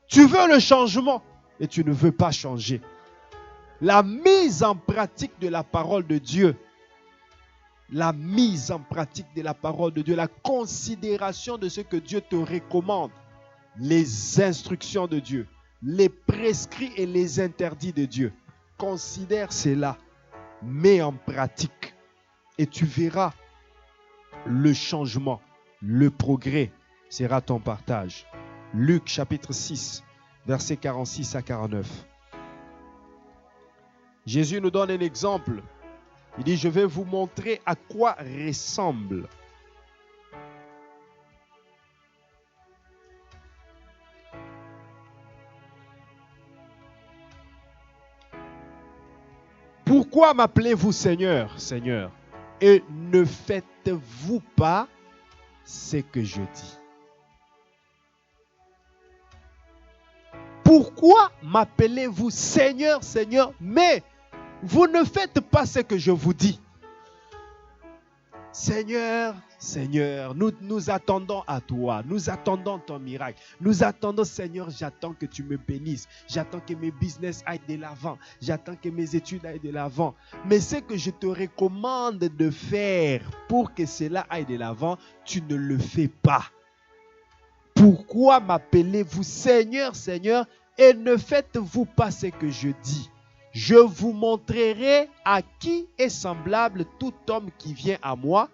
Tu veux le changement, mais tu ne veux pas changer. La mise en pratique de la parole de Dieu, la mise en pratique de la parole de Dieu, la considération de ce que Dieu te recommande, les instructions de Dieu, les prescrits et les interdits de Dieu. Considère cela, mets en pratique et tu verras le changement, le progrès sera ton partage. Luc chapitre 6, versets 46 à 49. Jésus nous donne un exemple. Il dit, je vais vous montrer à quoi ressemble pourquoi m'appelez-vous Seigneur, Seigneur, et ne faites-vous pas ce que je dis. Pourquoi m'appelez-vous Seigneur, Seigneur, mais vous ne faites pas ce que je vous dis? Seigneur, Seigneur, nous attendons à toi, nous attendons ton miracle. Nous attendons, Seigneur, j'attends que tu me bénisses. J'attends que mes business aillent de l'avant. J'attends que mes études aillent de l'avant. Mais ce que je te recommande de faire pour que cela aille de l'avant, tu ne le fais pas. Pourquoi m'appelez-vous Seigneur, Seigneur, et ne faites-vous pas ce que je dis? Je vous montrerai à qui est semblable tout homme qui vient à moi,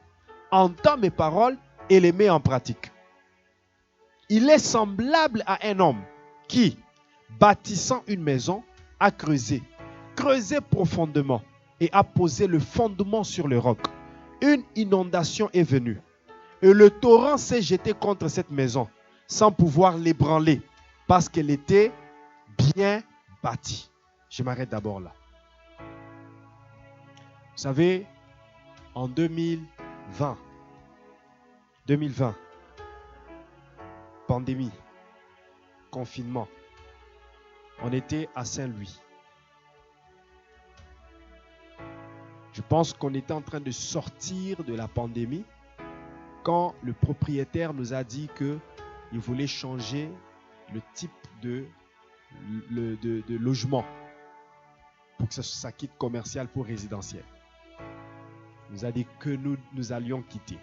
entend mes paroles et les met en pratique. Il est semblable à un homme qui, bâtissant une maison, a creusé profondément et a posé le fondement sur le roc. Une inondation est venue et le torrent s'est jeté contre cette maison sans pouvoir l'ébranler parce qu'elle était bien bâtie. Je m'arrête d'abord là. Vous savez, en 2020, pandémie, confinement, on était à Saint-Louis. Je pense qu'on était en train de sortir de la pandémie quand le propriétaire nous a dit qu'il voulait changer le type de logement pour que ça quitte commercial pour résidentiel. Il nous a dit que nous allions quitter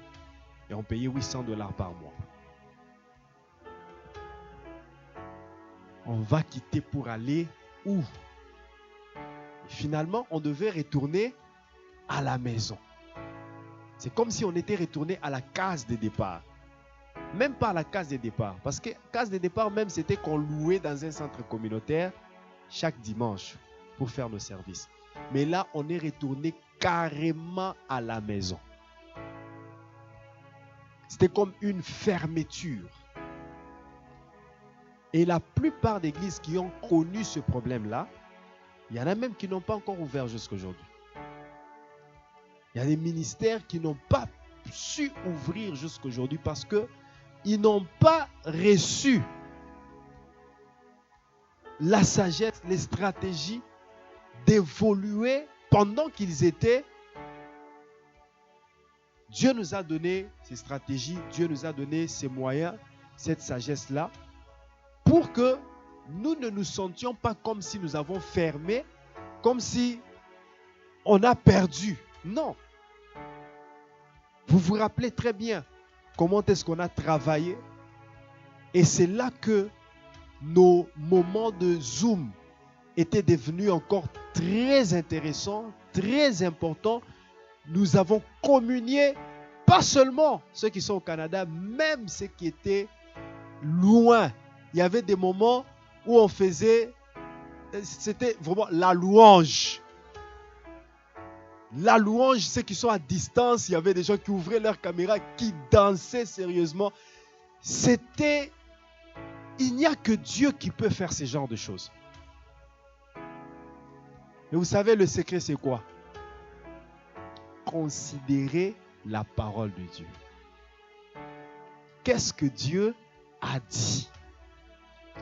et on payait $800 par mois. On va quitter pour aller où? Et finalement, on devait retourner à la maison. C'est comme si on était retourné à la case de départ. Même pas à la case de départ. Parce que case de départ même, c'était qu'on louait dans un centre communautaire chaque dimanche pour faire nos services. Mais là, on est retourné carrément à la maison. C'était comme une fermeture. Et la plupart des églises qui ont connu ce problème-là, il y en a même qui n'ont pas encore ouvert jusqu'à aujourd'hui. Il y a des ministères qui n'ont pas su ouvrir jusqu'à aujourd'hui parce qu'ils n'ont pas reçu la sagesse, les stratégies d'évoluer pendant qu'ils étaient. Dieu nous a donné ces stratégies, Dieu nous a donné ces moyens, cette sagesse-là, pour que nous ne nous sentions pas comme si nous avons fermé, comme si on a perdu. Non. Vous vous rappelez très bien comment est-ce qu'on a travaillé. Et c'est là que nos moments de Zoom étaient devenus encore très intéressants, très importants. Nous avons communié, pas seulement ceux qui sont au Canada, même ceux qui étaient loin. Il y avait des moments où on faisait, c'était vraiment la louange. La louange, ceux qui sont à distance, il y avait des gens qui ouvraient leur caméra, qui dansaient sérieusement. Il n'y a que Dieu qui peut faire ce genre de choses. Et vous savez, le secret, c'est quoi? Considérer la parole de Dieu. Qu'est-ce que Dieu a dit?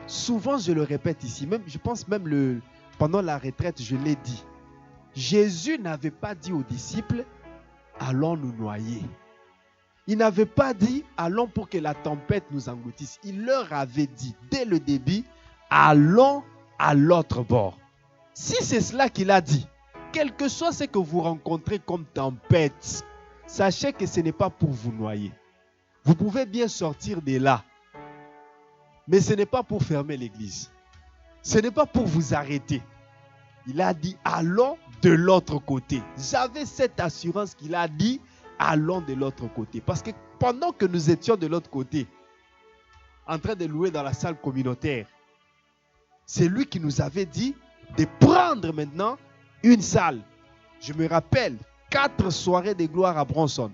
Souvent, je le répète ici, je pense même pendant la retraite, je l'ai dit. Jésus n'avait pas dit aux disciples, allons nous noyer. Il n'avait pas dit, allons pour que la tempête nous engloutisse. Il leur avait dit, dès le début, allons à l'autre bord. Si c'est cela qu'il a dit, quel que soit ce que vous rencontrez comme tempête, sachez que ce n'est pas pour vous noyer. Vous pouvez bien sortir de là, mais ce n'est pas pour fermer l'église. Ce n'est pas pour vous arrêter. Il a dit, allons de l'autre côté. J'avais cette assurance qu'il a dit, allons de l'autre côté. Parce que pendant que nous étions de l'autre côté, en train de louer dans la salle communautaire, c'est lui qui nous avait dit de prendre maintenant une salle. Je me rappelle, 4 soirées de gloire à Bronson.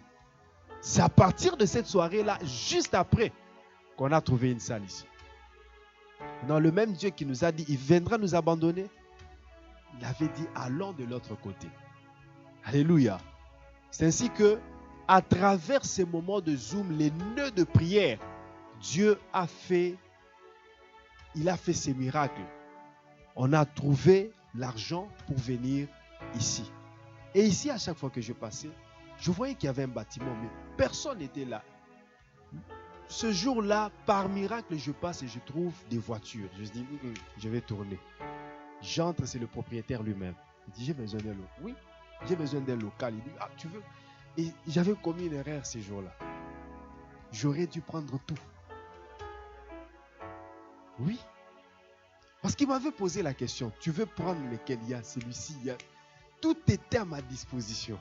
C'est à partir de cette soirée-là, juste après, qu'on a trouvé une salle ici. Non, le même Dieu qui nous a dit, il viendra nous abandonner. Il avait dit, allons de l'autre côté. Alléluia. C'est ainsi que à travers ces moments de Zoom, les nœuds de prière, Dieu a fait ses miracles. On a trouvé l'argent pour venir ici. Et ici, à chaque fois que je passais, je voyais qu'il y avait un bâtiment, mais personne n'était là. Ce jour-là, par miracle, je passe et je trouve des voitures. Je me dis, je vais tourner. J'entre, c'est le propriétaire lui-même. Il dit, j'ai besoin d'un local. Oui, j'ai besoin d'un local. Il dit, ah, tu veux? Et j'avais commis une erreur ces jours-là. J'aurais dû prendre tout. Oui. Parce qu'il m'avait posé la question, tu veux prendre lequel? Il y a celui-ci, il y a... Tout était à ma disposition.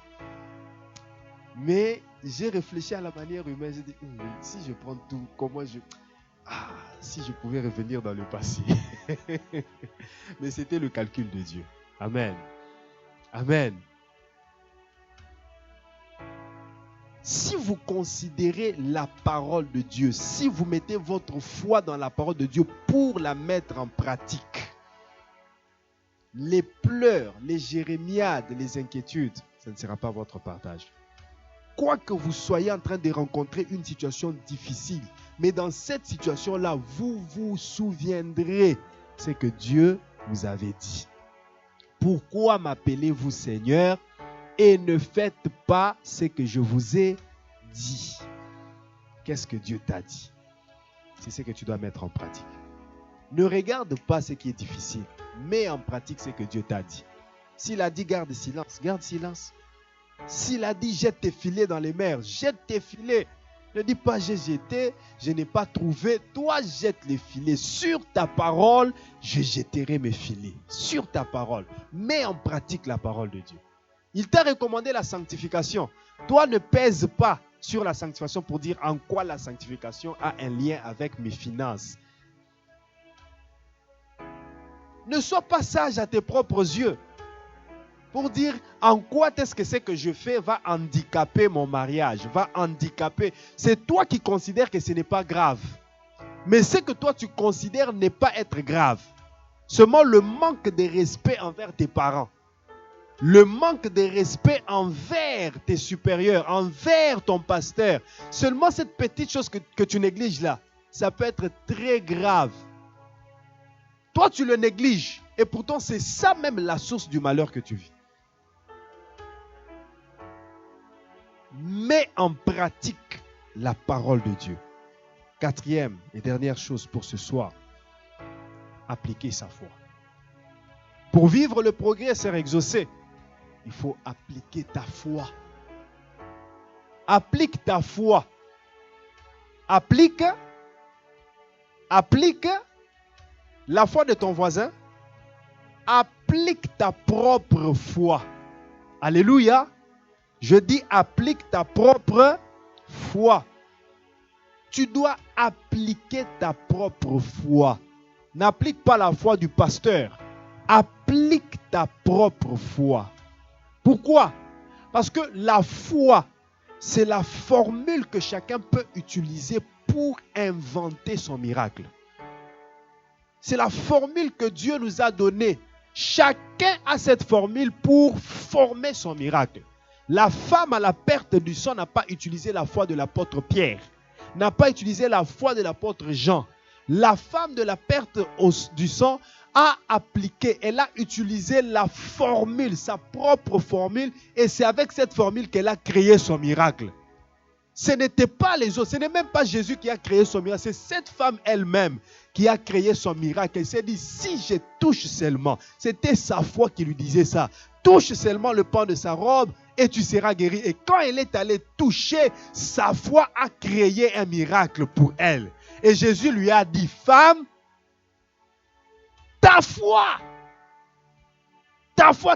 Mais j'ai réfléchi à la manière humaine. J'ai dit, si je prends tout, comment je... si je pouvais revenir dans le passé. Mais c'était le calcul de Dieu. Amen. Amen. Si vous considérez la parole de Dieu, si vous mettez votre foi dans la parole de Dieu pour la mettre en pratique, les pleurs, les jérémiades, les inquiétudes, ça ne sera pas votre partage. Quoi que vous soyez en train de rencontrer une situation difficile, mais dans cette situation-là, vous vous souviendrez ce que Dieu vous avait dit. Pourquoi m'appelez-vous Seigneur et ne faites pas ce que je vous ai dit? Qu'est-ce que Dieu t'a dit? C'est ce que tu dois mettre en pratique. Ne regarde pas ce qui est difficile. Mets en pratique ce que Dieu t'a dit. S'il a dit garde silence, garde silence. S'il a dit jette tes filets dans les mers, jette tes filets. Ne dis pas j'ai jeté, je n'ai pas trouvé. Toi jette les filets. Sur ta parole, je jetterai mes filets. Sur ta parole. Mets en pratique la parole de Dieu. Il t'a recommandé la sanctification. Toi ne pèse pas sur la sanctification pour dire en quoi la sanctification a un lien avec mes finances. Ne sois pas sage à tes propres yeux pour dire en quoi est-ce que ce que je fais va handicaper mon mariage, va handicaper. C'est toi qui considères que ce n'est pas grave. Mais ce que toi tu considères n'est pas être grave. Seulement le manque de respect envers tes parents. Le manque de respect envers tes supérieurs, envers ton pasteur. Seulement cette petite chose que tu négliges là, ça peut être très grave. Toi, tu le négliges. Et pourtant, c'est ça même la source du malheur que tu vis. Mets en pratique la parole de Dieu. Quatrième et dernière chose pour ce soir, appliquer sa foi. Pour vivre le progrès et se exaucer, il faut appliquer ta foi. Applique ta foi. Applique la foi de ton voisin. Applique ta propre foi. Alléluia. Je dis applique ta propre foi. Tu dois appliquer ta propre foi. N'applique pas la foi du pasteur. Applique ta propre foi. Pourquoi? Parce que la foi, c'est la formule que chacun peut utiliser pour inventer son miracle. C'est la formule que Dieu nous a donnée. Chacun a cette formule pour former son miracle. La femme à la perte du sang n'a pas utilisé la foi de l'apôtre Pierre, n'a pas utilisé la foi de l'apôtre Jean. La femme de la perte du sang a appliqué, elle a utilisé la formule, sa propre formule, et c'est avec cette formule qu'elle a créé son miracle. Ce n'était pas les autres, ce n'est même pas Jésus qui a créé son miracle, c'est cette femme elle-même qui a créé son miracle. Elle s'est dit, si je touche seulement, c'était sa foi qui lui disait ça, touche seulement le pan de sa robe et tu seras guéri. Et quand elle est allée toucher, sa foi a créé un miracle pour elle. Et Jésus lui a dit, femme, ta foi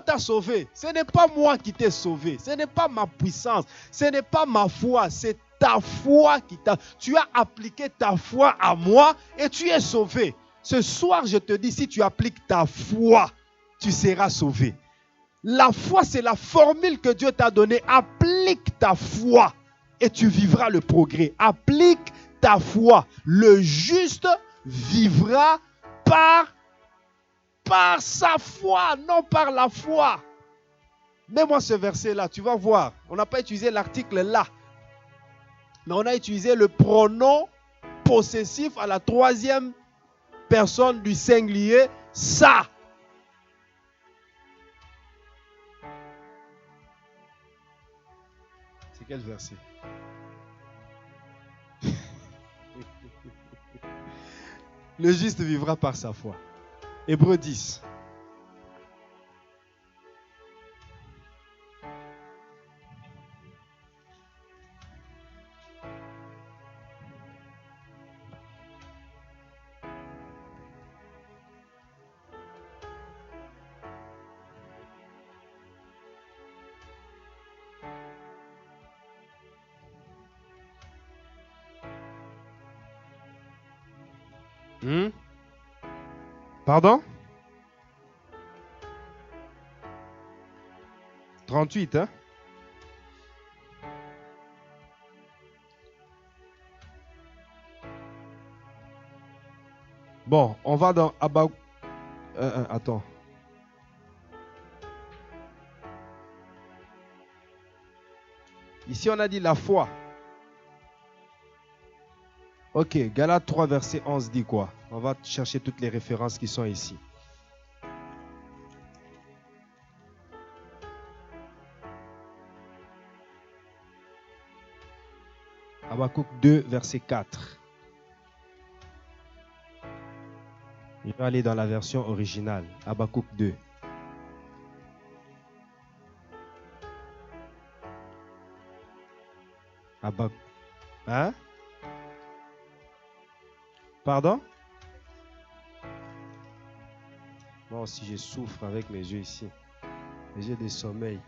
t'a sauvé. Ce n'est pas moi qui t'ai sauvé. Ce n'est pas ma puissance. Ce n'est pas ma foi. C'est ta foi qui t'a... Tu as appliqué ta foi à moi et tu es sauvé. Ce soir, je te dis, si tu appliques ta foi, tu seras sauvé. La foi, c'est la formule que Dieu t'a donnée. Applique ta foi et tu vivras le progrès. Applique ta foi. Le juste vivra par sa foi, non par la foi. Mets-moi ce verset-là, tu vas voir. On n'a pas utilisé l'article là. Mais on a utilisé le pronom possessif à la troisième personne du singulier, ça. C'est quel verset? Le juste vivra par sa foi. Hébreux 10. Pardon? 38, hein? Bon, on va dans attends. Ici, on a dit la foi. Ok, Galates 3, verset 11 dit quoi? On va chercher toutes les références qui sont ici. Habakkuk 2, verset 4. Je vais aller dans la version originale. Habakkuk 2. Hein? Pardon? Moi aussi, je souffre avec mes yeux ici. Les yeux de sommeil.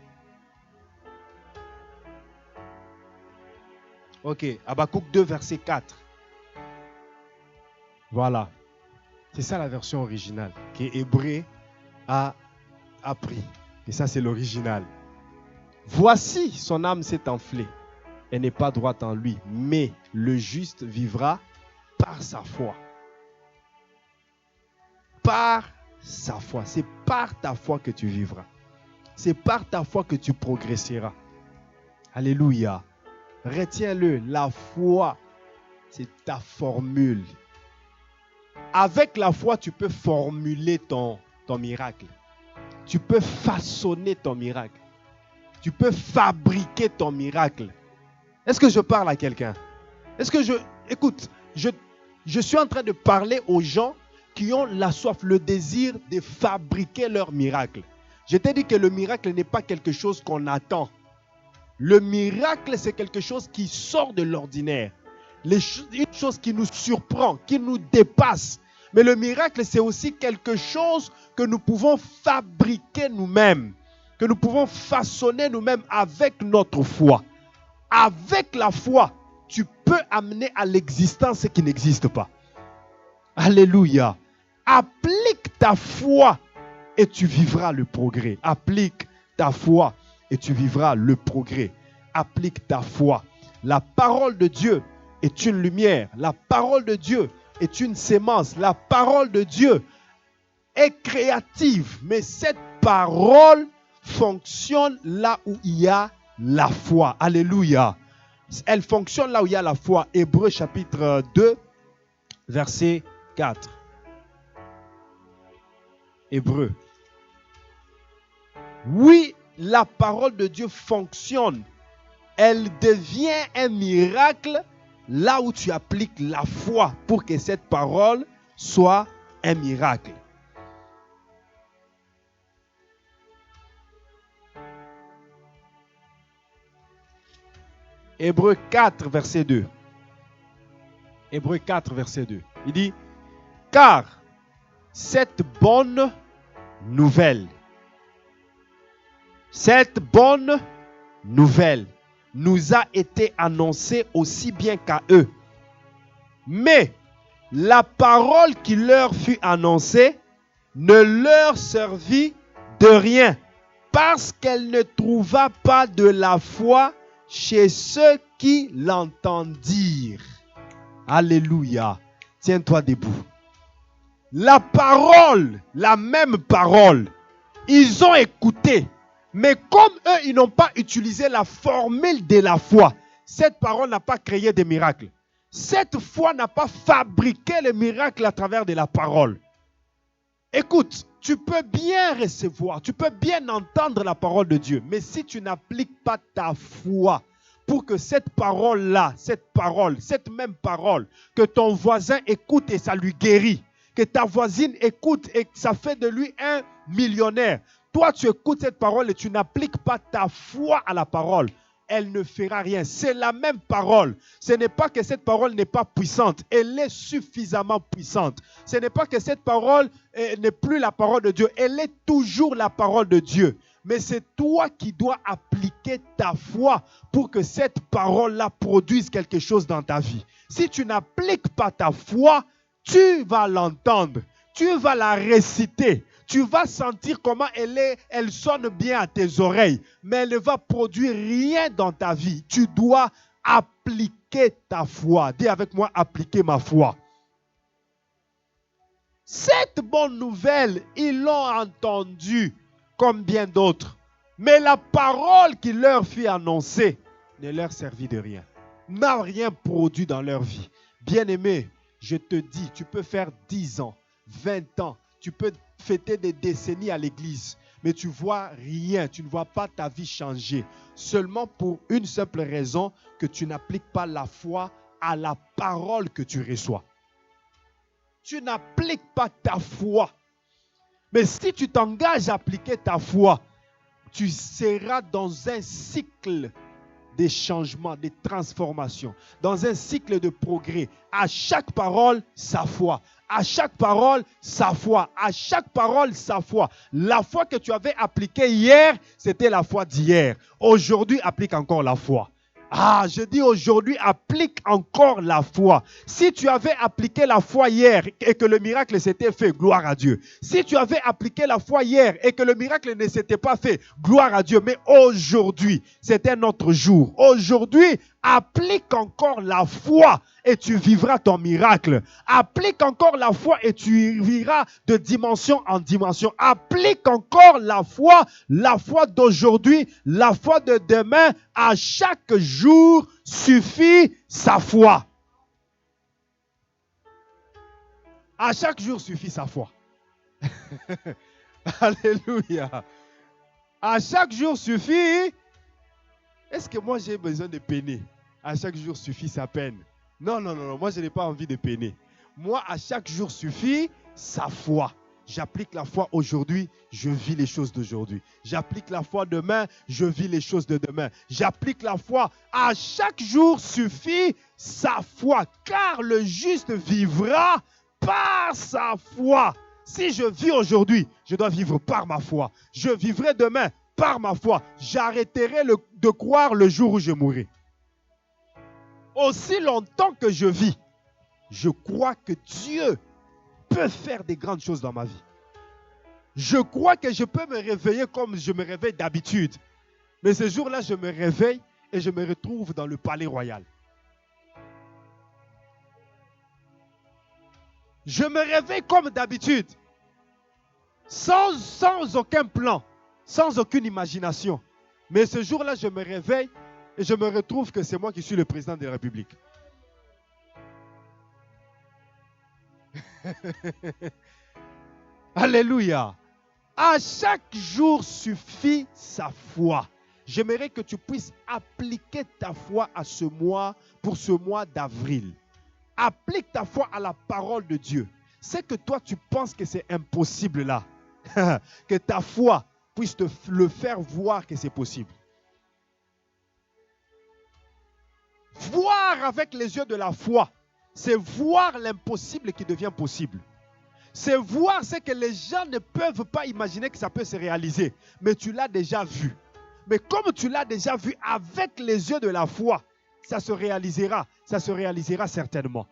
Ok, Habakkuk 2, verset 4. Voilà. C'est ça la version originale que Hébreu a appris. Et ça, c'est l'original. Voici, son âme s'est enflée. Elle n'est pas droite en lui, mais le juste vivra par sa foi. Par sa foi. C'est par ta foi que tu vivras. C'est par ta foi que tu progresseras. Alléluia. Retiens-le, la foi, c'est ta formule. Avec la foi, tu peux formuler ton miracle. Tu peux façonner ton miracle. Tu peux fabriquer ton miracle. Est-ce que je parle à quelqu'un? Écoute, je suis en train de parler aux gens qui ont la soif, le désir de fabriquer leur miracle. Je t'ai dit que le miracle n'est pas quelque chose qu'on attend. Le miracle, c'est quelque chose qui sort de l'ordinaire. Une chose qui nous surprend, qui nous dépasse. Mais le miracle, c'est aussi quelque chose que nous pouvons fabriquer nous-mêmes, que nous pouvons façonner nous-mêmes avec notre foi. Avec la foi, tu peux amener à l'existence ce qui n'existe pas. Alléluia. Applique ta foi et tu vivras le progrès. Applique ta foi et tu vivras le progrès. Applique ta foi. La parole de Dieu est une lumière. La parole de Dieu est une sémence. La parole de Dieu est créative. Mais cette parole fonctionne là où il y a la foi. Alléluia. Elle fonctionne là où il y a la foi. Hébreux chapitre 2, verset 4. Hébreux. Oui, la parole de Dieu fonctionne. Elle devient un miracle là où tu appliques la foi pour que cette parole soit un miracle. Hébreux 4, verset 2. Hébreux 4, verset 2. Il dit, car cette bonne nouvelle nous a été annoncée aussi bien qu'à eux. Mais la parole qui leur fut annoncée ne leur servit de rien parce qu'elle ne trouva pas de la foi chez ceux qui l'entendirent. Alléluia. Tiens-toi debout. La parole, la même parole, ils ont écouté, Mais comme eux, ils n'ont pas utilisé la formule de la foi, cette parole n'a pas créé des miracles. Cette foi n'a pas fabriqué les miracles à travers de la parole. Écoute, tu peux bien recevoir, tu peux bien entendre la parole de Dieu, mais si tu n'appliques pas ta foi pour que cette parole-là, cette même parole, que ton voisin écoute et ça lui guérit, que ta voisine écoute et ça fait de lui un millionnaire. Toi, tu écoutes cette parole et tu n'appliques pas ta foi à la parole. Elle ne fera rien. C'est la même parole. Ce n'est pas que cette parole n'est pas puissante. Elle est suffisamment puissante. Ce n'est pas que cette parole n'est plus la parole de Dieu. Elle est toujours la parole de Dieu. Mais c'est toi qui dois appliquer ta foi pour que cette parole-là produise quelque chose dans ta vie. Si tu n'appliques pas ta foi, tu vas l'entendre. Tu vas la réciter. Tu vas sentir comment elle sonne bien à tes oreilles, mais elle ne va produire rien dans ta vie. Tu dois appliquer ta foi. Dis avec moi, appliquer ma foi. Cette bonne nouvelle, ils l'ont entendue comme bien d'autres. Mais la parole qui leur fut annoncée ne leur servit de rien. N'a rien produit dans leur vie. Bien-aimé, je te dis, tu peux faire 10 ans, 20 ans, tu peux fêter des décennies à l'église, mais tu vois rien, tu ne vois pas ta vie changer. Seulement pour une simple raison, que tu n'appliques pas la foi à la parole que tu reçois. Tu n'appliques pas ta foi. Mais si tu t'engages à appliquer ta foi, tu seras dans un cycle de changements, de transformations, dans un cycle de progrès. À chaque parole, sa foi. À chaque parole, sa foi. À chaque parole, sa foi. La foi que tu avais appliquée hier, c'était la foi d'hier. Aujourd'hui, applique encore la foi. Je dis aujourd'hui, applique encore la foi. Si tu avais appliqué la foi hier et que le miracle s'était fait, gloire à Dieu. Si tu avais appliqué la foi hier et que le miracle ne s'était pas fait, gloire à Dieu. Mais aujourd'hui, c'est un autre jour. Aujourd'hui, applique encore la foi et tu vivras ton miracle. Applique encore la foi et tu iras de dimension en dimension. Applique encore la foi d'aujourd'hui, la foi de demain. À chaque jour suffit sa foi. À chaque jour suffit sa foi. Alléluia. À chaque jour suffit. Est-ce que moi j'ai besoin de peiner? À chaque jour suffit sa peine. Non, moi je n'ai pas envie de peiner. Moi, à chaque jour suffit sa foi. J'applique la foi aujourd'hui, je vis les choses d'aujourd'hui. J'applique la foi demain, je vis les choses de demain. J'applique la foi. À chaque jour suffit sa foi, car le juste vivra par sa foi. Si je vis aujourd'hui, je dois vivre par ma foi. Je vivrai demain par ma foi. J'arrêterai de croire le jour où je mourrai. Aussi longtemps que je vis, je crois que Dieu peut faire des grandes choses dans ma vie. Je crois que je peux me réveiller comme je me réveille d'habitude. Mais ce jour-là, je me réveille et je me retrouve dans le palais royal. Je me réveille comme d'habitude, sans aucun plan, sans aucune imagination. Mais ce jour-là, je me réveille et je me retrouve que c'est moi qui suis le président de la République. Alléluia. À chaque jour suffit sa foi. J'aimerais que tu puisses appliquer ta foi à ce mois, pour ce mois d'avril. Applique ta foi à la parole de Dieu. C'est que toi, tu penses que c'est impossible là. Que ta foi puisse te le faire voir que c'est possible. Voir avec les yeux de la foi, c'est voir l'impossible qui devient possible. C'est voir ce que les gens ne peuvent pas imaginer que ça peut se réaliser. Mais tu l'as déjà vu. Mais comme tu l'as déjà vu avec les yeux de la foi, ça se réalisera certainement.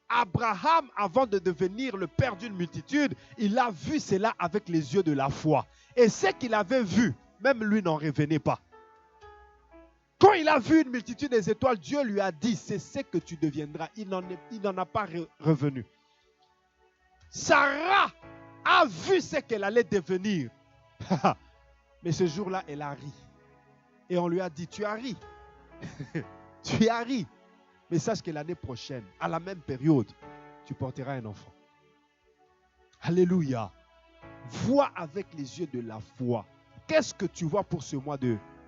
Abraham, avant de devenir le père d'une multitude, il a vu cela avec les yeux de la foi. Et ce qu'il avait vu, même lui n'en revenait pas. Quand il a vu une multitude des étoiles, Dieu lui a dit, c'est ce que tu deviendras. Il n'en a pas revenu. Sarah a vu ce qu'elle allait devenir. Mais ce jour-là, elle a ri. Et on lui a dit, tu as ri. Tu as ri. Mais sache que l'année prochaine, à la même période, tu porteras un enfant. Alléluia. Vois avec les yeux de la foi. Qu'est-ce que tu vois pour ce mois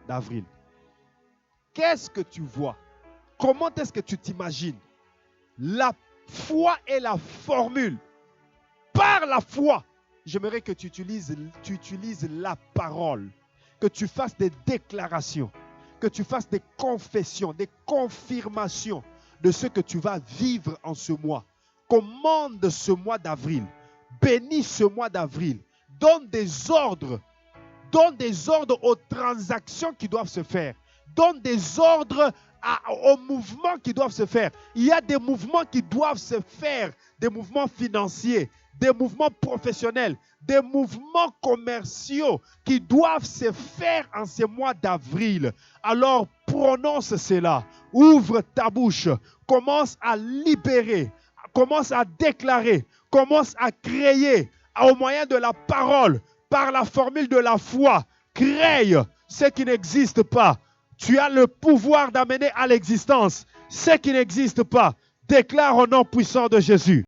d'avril? Qu'est-ce que tu vois? Comment est-ce que tu t'imagines? La foi est la formule. Par la foi, j'aimerais que tu utilises la parole, que tu fasses des déclarations, que tu fasses des confessions, des confirmations de ce que tu vas vivre en ce mois. Commande ce mois d'avril. Bénis ce mois d'avril. Donne des ordres aux transactions qui doivent se faire. Donne des ordres aux mouvements qui doivent se faire. Il y a des mouvements qui doivent se faire, des mouvements financiers, des mouvements professionnels, des mouvements commerciaux qui doivent se faire en ce mois d'avril. Alors prononce cela, ouvre ta bouche, commence à libérer, commence à déclarer, commence à créer au moyen de la parole, par la formule de la foi. Crée ce qui n'existe pas. Tu as le pouvoir d'amener à l'existence ce qui n'existe pas. Déclare au nom puissant de Jésus.